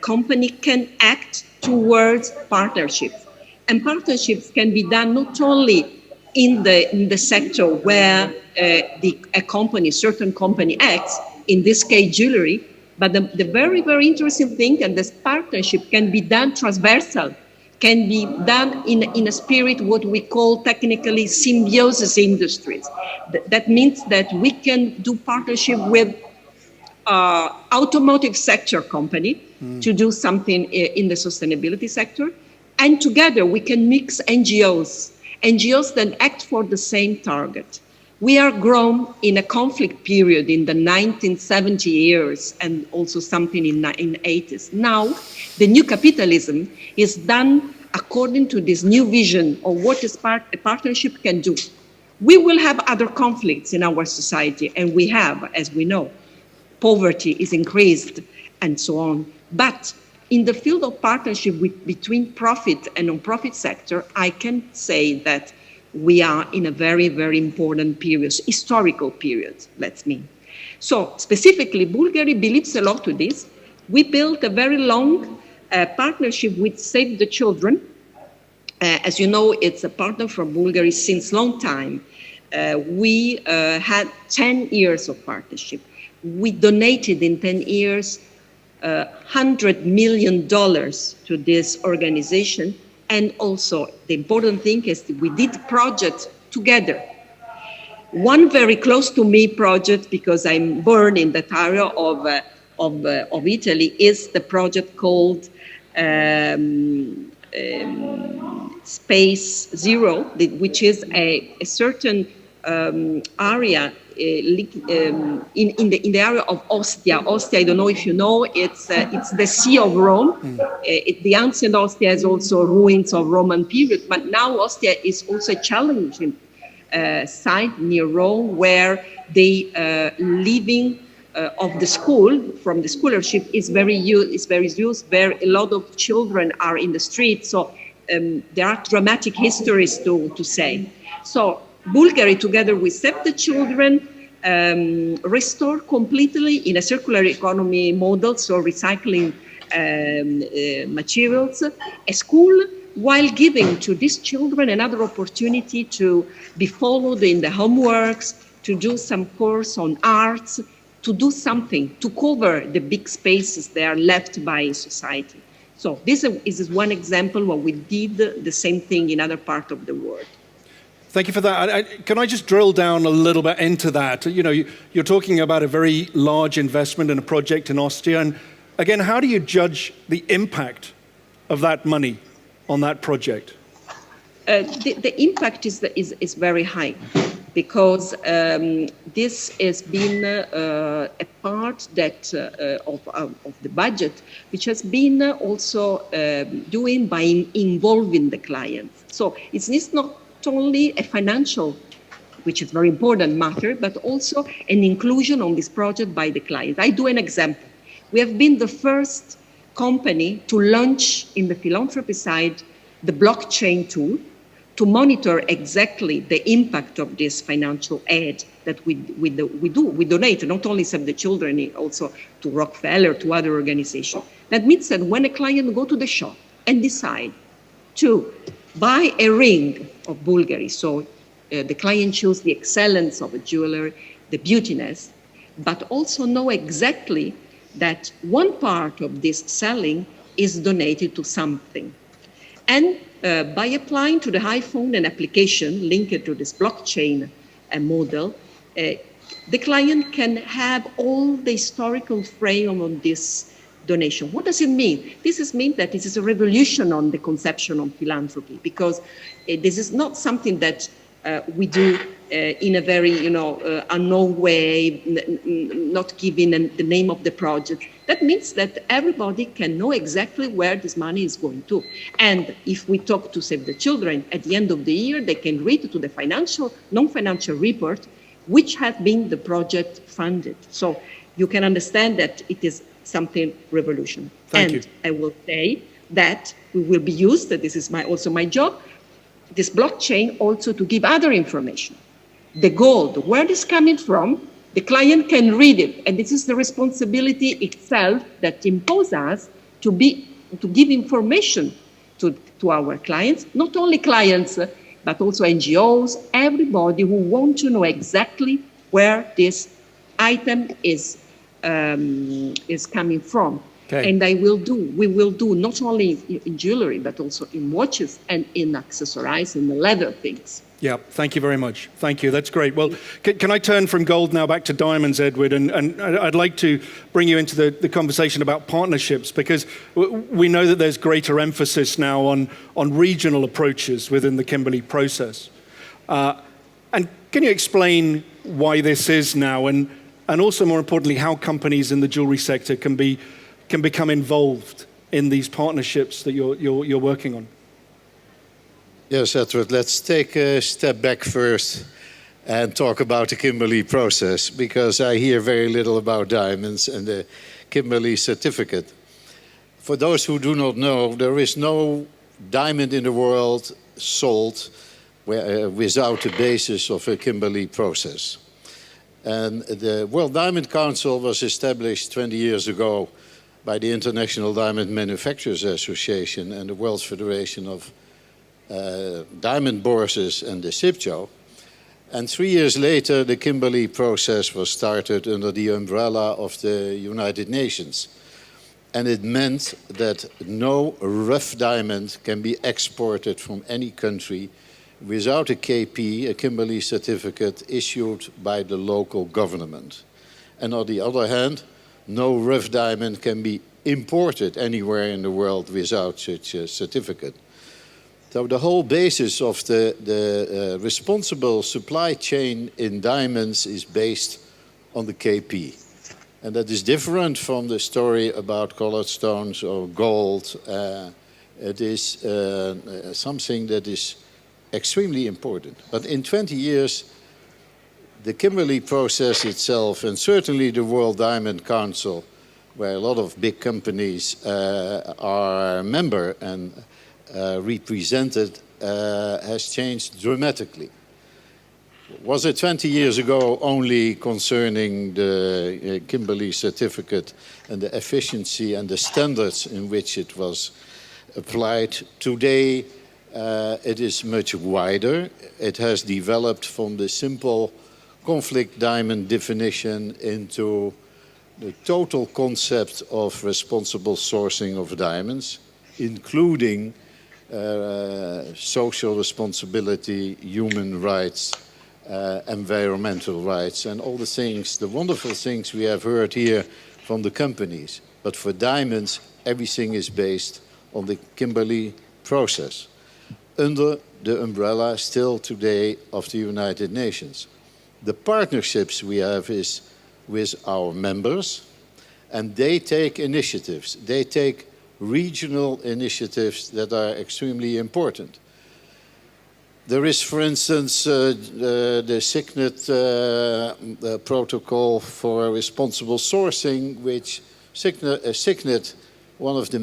company can act towards partnerships. And partnerships can be done not only in the sector where a company, certain company acts, in this case jewelry, but the very, very interesting thing, and this partnership can be done transversal, can be done in a spirit what we call technically symbiosis industries. That means that we can do partnership with automotive sector company to do something in the sustainability sector. And together we can mix NGOs that act for the same target. We are grown in a conflict period in the 1970 years and also something in the 80s. Now, the new capitalism is done according to this new vision of what a partnership can do. We will have other conflicts in our society, and we have, as we know. Poverty is increased and so on. But in the field of partnership between profit and non-profit sector, I can say that we are in a very, very important period, historical period, let's mean. So specifically, Bulgari believes a lot to this. We built a very long partnership with Save the Children. As you know, it's a partner from Bulgari since long time. We had 10 years of partnership. We donated in 10 years $100 million to this organization. And also, the important thing is that we did projects together. One very close to me project, because I'm born in that area of Italy, is the project called Space Zero, which is a certain area in the area of Ostia. Ostia, I don't know if you know, it's the Sea of Rome. The ancient Ostia is also ruins of Roman period, but now Ostia is also a challenging site near Rome where the living of the school, from the scholarship, is very used, where a lot of children are in the streets. So there are dramatic histories to say. So Bulgari, together with Save the Children, restore completely in a circular economy model, so recycling materials, a school, while giving to these children another opportunity to be followed in the homeworks, to do some course on arts, to do something, to cover the big spaces that are left by society. So this is one example where we did the same thing in other parts of the world. Thank you for that. Can I just drill down a little bit into that? You know, you're talking about a very large investment in a project in Ostia. And again, how do you judge the impact of that money on that project? The impact is very high, because this has been a part that of the budget, which has been also doing by involving the clients. So it's not only a financial, which is very important matter, but also an inclusion on this project by the client. I do an example. We have been the first company to launch in the philanthropy side the blockchain tool. to monitor exactly the impact of this financial aid that we do. We donate not only Save the Children, also to Rockefeller, to other organizations. That means that when a client go to the shop and decide to buy a ring of Bulgari, so the client chooses the excellence of a jewelry, the beautiness, but also know exactly that one part of this selling is donated to something. And by applying to the iPhone an application linked to this blockchain model, the client can have all the historical frame on this donation. What does it mean? This means that this is a revolution on the conception of philanthropy, because this is not something that we do in a very, unknown way, not giving the name of the project. That means that everybody can know exactly where this money is going to. And if we talk to Save the Children, at the end of the year, they can read to the financial, non-financial report, which has been the project funded. So you can understand that it is something revolution. Thank you. I will say that we will be used, that this is also my job, this blockchain also to give other information. The gold, where it is coming from, the client can read it. And this is the responsibility itself that imposes us to give information to our clients, not only clients, but also NGOs, everybody who want to know exactly where this item is coming from. Okay. And we will do not only in jewelry, but also in watches and in accessories and the leather things. Yeah, thank you very much. Thank you, that's great. Well, can I turn from gold now back to diamonds, Edward? And I'd like to bring you into the conversation about partnerships, because we know that there's greater emphasis now on regional approaches within the Kimberley process. And can you explain why this is now, and also more importantly, how companies in the jewelry sector can become involved in these partnerships that you're working on? Yes, Edward, let's take a step back first and talk about the Kimberley process, because I hear very little about diamonds and the Kimberley certificate. For those who do not know, there is no diamond in the world sold without the basis of a Kimberley process. And the World Diamond Council was established 20 years ago by the International Diamond Manufacturers Association and the World Federation of Diamond Bourses and the SIPJO. And 3 years later, the Kimberley process was started under the umbrella of the United Nations. And it meant that no rough diamond can be exported from any country without a KP, a Kimberley certificate, issued by the local government. And on the other hand, no rough diamond can be imported anywhere in the world without such a certificate. So the whole basis of the responsible supply chain in diamonds is based on the KP. And that is different from the story about colored stones or gold. It is something that is extremely important. But in 20 years, the Kimberley process itself, and certainly the World Diamond Council, where a lot of big companies are a member and represented, has changed dramatically. Was it 20 years ago only concerning the Kimberley certificate and the efficiency and the standards in which it was applied? Today, it is much wider. It has developed from the simple conflict diamond definition into the total concept of responsible sourcing of diamonds, including social responsibility, human rights, environmental rights, and all the things, the wonderful things we have heard here from the companies. But for diamonds, everything is based on the Kimberley process, under the umbrella still today of the United Nations. The partnerships we have is with our members, and they take initiatives. They take regional initiatives that are extremely important. There is, for instance, the SIGNET protocol for responsible sourcing, which SIGNET, one of the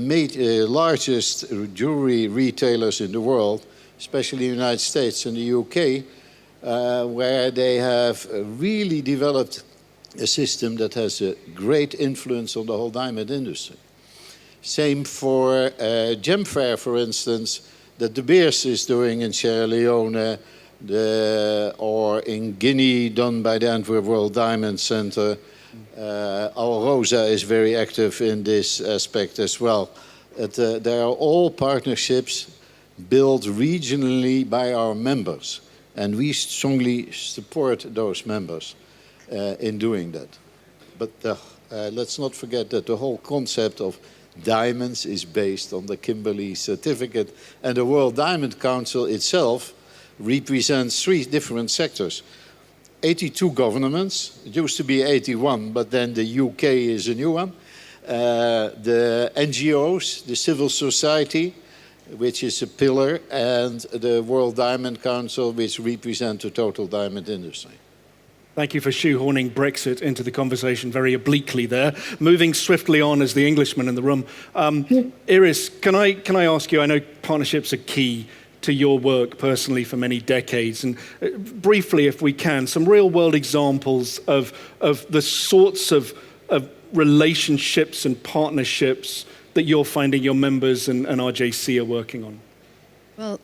largest jewelry retailers in the world, especially in the United States and the UK, where they have really developed a system that has a great influence on the whole diamond industry. Same for Gemfair, for instance, that De Beers is doing in Sierra Leone, or in Guinea, done by the Antwerp World Diamond Center. Alrosa is very active in this aspect as well. They are all partnerships built regionally by our members, and we strongly support those members in doing that. But let's not forget that the whole concept of diamonds is based on the Kimberley certificate, and the World Diamond Council itself represents 3 different sectors. 82 governments, it used to be 81, but then the UK is a new one. The NGOs, the civil society, which is a pillar, and the World Diamond Council, which represent the total diamond industry. Thank you for shoehorning Brexit into the conversation very obliquely there. Moving swiftly on as the Englishman in the room. Iris, can I ask you, I know partnerships are key to your work personally for many decades, and briefly, if we can, some real-world examples of the sorts of relationships and partnerships that you're finding your members and RJC are working on. Well,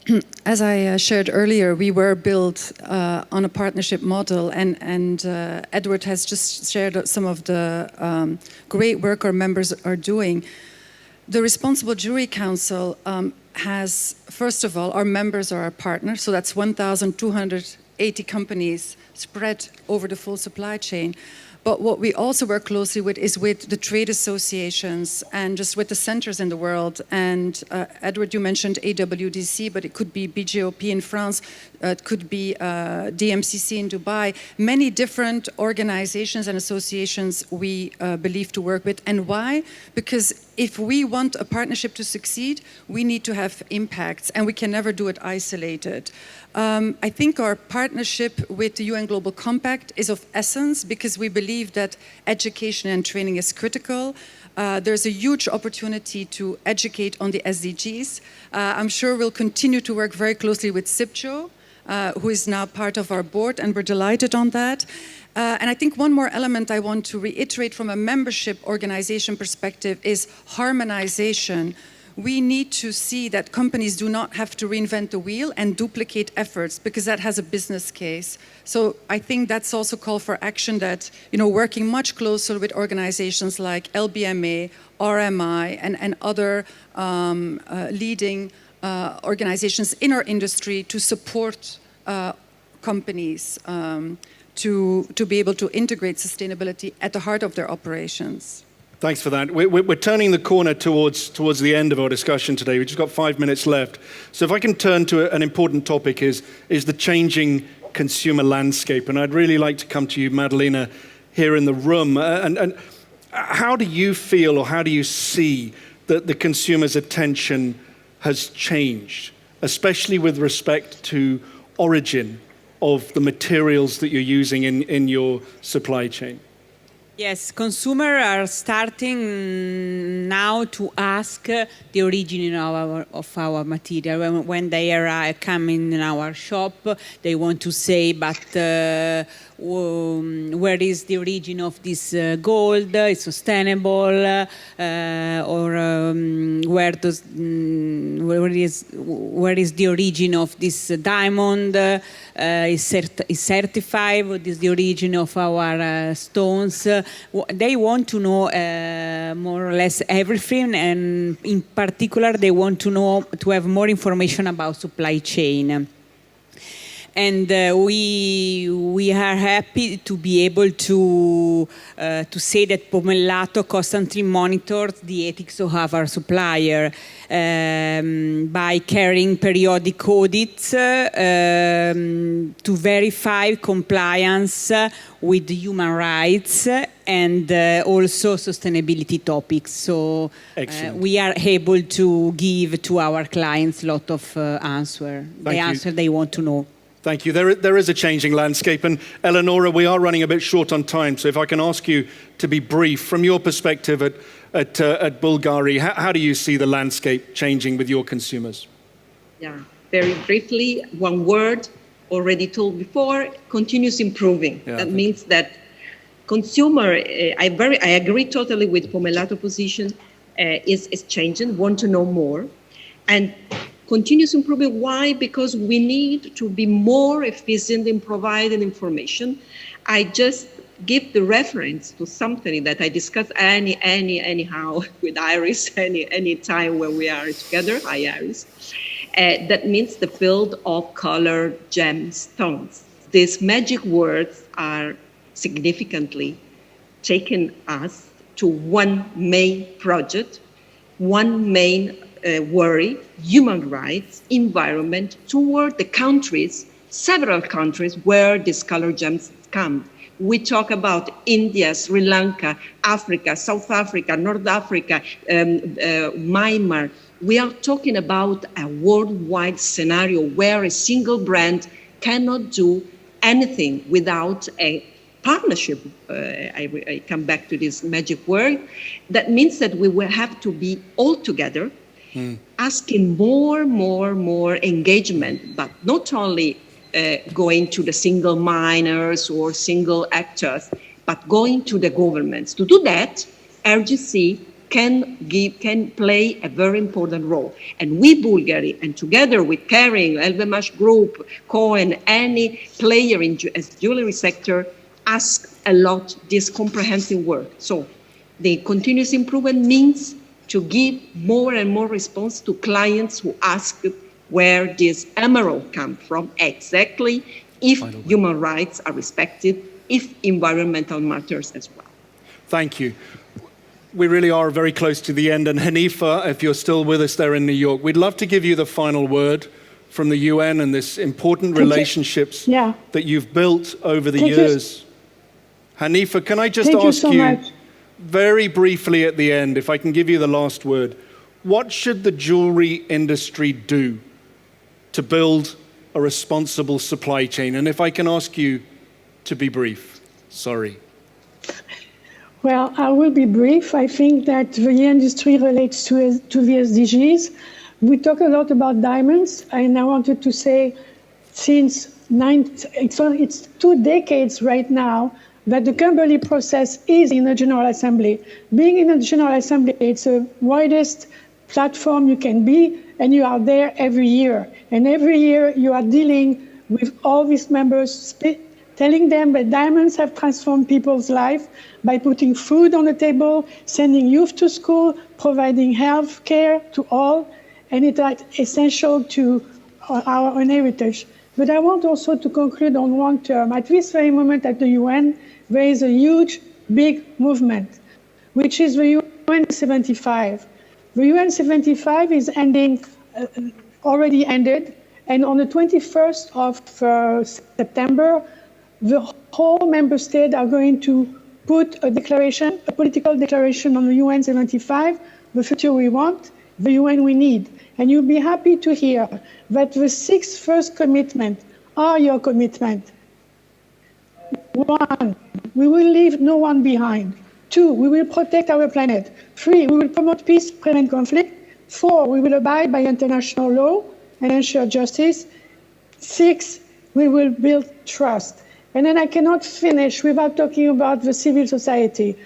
as I shared earlier, we were built on a partnership model, and Edward has just shared some of the great work our members are doing. The Responsible Jewelry Council has, first of all, our members are our partners, so that's 1,280 companies spread over the full supply chain. But what we also work closely with is with the trade associations and just with the centers in the world. And Edward, you mentioned AWDC, but it could be BJOP in France, it could be DMCC in Dubai. Many different organizations and associations we believe to work with. And why? Because if we want a partnership to succeed, we need to have impacts, and we can never do it isolated. I think our partnership with the UN Global Compact is of essence because we believe that education and training is critical. There's a huge opportunity to educate on the SDGs. I'm sure we'll continue to work very closely with SIPJO, who is now part of our board, and we're delighted on that. And I think one more element I want to reiterate from a membership organization perspective is harmonization. We need to see that companies do not have to reinvent the wheel and duplicate efforts, because that has a business case. So I think that's also call for action, that, working much closer with organizations like LVMH, RMI, and other leading organizations in our industry to support companies to be able to integrate sustainability at the heart of their operations. Thanks for that. We're turning the corner towards the end of our discussion today. We've just got 5 minutes left. So if I can turn to an important topic is the changing consumer landscape. And I'd really like to come to you, Maddalena, here in the room. And how do you feel, or how do you see that the consumer's attention has changed, especially with respect to origin of the materials that you're using in your supply chain? Yes, consumers are starting now to ask the origin of our material. When they are coming in our shop, they want to say, but where is the origin of this gold? It's sustainable, or where is the origin of this diamond? Is certified? What is the origin of our stones? They want to know more or less everything, and in particular, they want to have more information about supply chain. And we are happy to be able to say that Pomellato constantly monitors the ethics of our supplier by carrying periodic audits to verify compliance with human rights and also sustainability topics. So we are able to give to our clients a lot of answer they want to know. Thank you. There is a changing landscape. And Eleonora, we are running a bit short on time. So if I can ask you to be brief, from your perspective at Bulgari, how do you see the landscape changing with your consumers? Yeah, very briefly, one word already told before, continuous improving. Yeah, that means that consumer, I agree totally with Pomellato position, is changing, want to know more. And continuous improvement, why? Because we need to be more efficient in providing information. I just give the reference to something that I discuss anyhow with Iris, any time when we are together. Hi, Iris. That means the field of color gemstones. These magic words are significantly taking us to one main project, one main worry, human rights, environment, toward the countries, several countries where these color gems come. We talk about India, Sri Lanka, Africa, South Africa, North Africa, Myanmar. We are talking about a worldwide scenario where a single brand cannot do anything without a partnership. I come back to this magic word. That means that we will have to be all together, asking more engagement, but not only going to the single miners or single actors, but going to the governments. To do that, RGC can play a very important role. And we, Bulgari, and together with Kering, LVMH Group, Cohen, any player in the jewelry sector, ask a lot this comprehensive work. So the continuous improvement means to give more and more response to clients who ask where this emerald comes from exactly, if human rights are respected, if environmental matters as well. Thank you. We really are very close to the end. And Hanifa, if you're still with us there in New York, we'd love to give you the final word from the UN and this important relationships that you've built over the years. Hanifa, can I just ask you very briefly at the end, if I can give you the last word, what should the jewelry industry do to build a responsible supply chain? And if I can ask you to be brief. Sorry. Well, I will be brief. I think that the industry relates to the SDGs. We talk a lot about diamonds, and I wanted to say since it's 2 decades right now that the Kimberley process is in the General Assembly. Being in the General Assembly, it's the widest platform you can be, and you are there every year. And every year you are dealing with all these members, telling them that diamonds have transformed people's life by putting food on the table, sending youth to school, providing health care to all, and it's essential to our own heritage. But I want also to conclude on one term. At this very moment at the UN, there is a huge, big movement, which is the UN 75. The UN 75 is ending, already ended, and on the 21st of September, the whole member states are going to put a declaration, a political declaration on the UN 75, the future we want, the UN we need. And you'll be happy to hear that the 6 first commitments are your commitment. 1, we will leave no one behind. 2, we will protect our planet. 3, we will promote peace, prevent conflict. 4, we will abide by international law and ensure justice. 6, we will build trust. And then I cannot finish without talking about the civil society.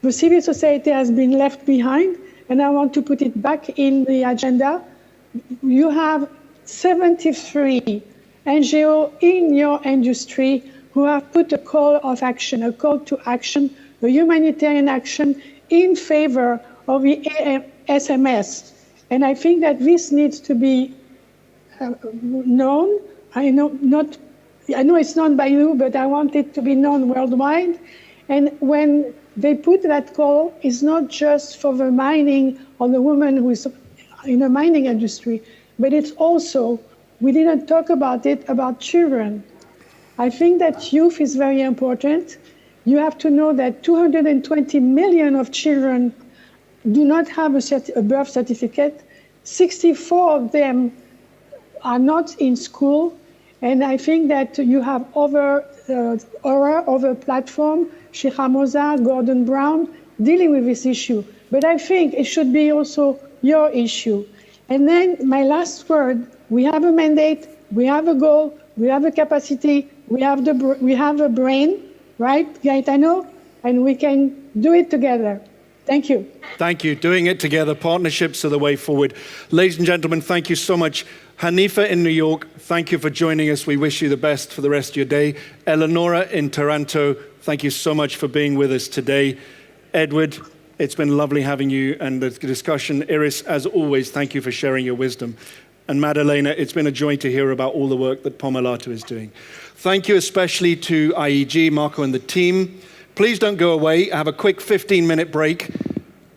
The civil society has been left behind, and I want to put it back in the agenda. You have 73 NGOs in your industry who have put a call of action, a call to action, a humanitarian action in favor of the SMS. And I think that this needs to be known. I know it's known by you, but I want it to be known worldwide. And when they put that call, it's not just for the mining or the woman who is in the mining industry, but it's also, we didn't talk about it, about children. I think that youth is very important. You have to know that 220 million of children do not have a birth certificate. 64 of them are not in school. And I think that you have other platform, Sheikh Hamoza, Gordon Brown, dealing with this issue. But I think it should be also your issue. And then my last word We have a mandate, we have a goal, we have a capacity, we have a brain, right, Gaetano? And we can do it together. Thank you. Thank you. Doing it together. Partnerships are the way forward. Ladies and gentlemen, thank you so much. Hanifa in New York, thank you for joining us. We wish you the best for the rest of your day. Eleonora in Toronto, thank you so much for being with us today. Edward, it's been lovely having you and the discussion. Iris, as always, thank you for sharing your wisdom. And Maddalena, it's been a joy to hear about all the work that Pomellato is doing. Thank you especially to IEG, Marco and the team. Please don't go away. Have a quick 15-minute break.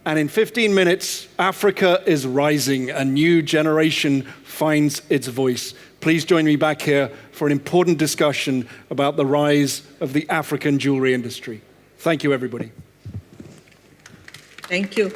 And in 15 minutes, Africa is rising. A new generation finds its voice. Please join me back here for an important discussion about the rise of the African jewelry industry. Thank you, everybody. Thank you.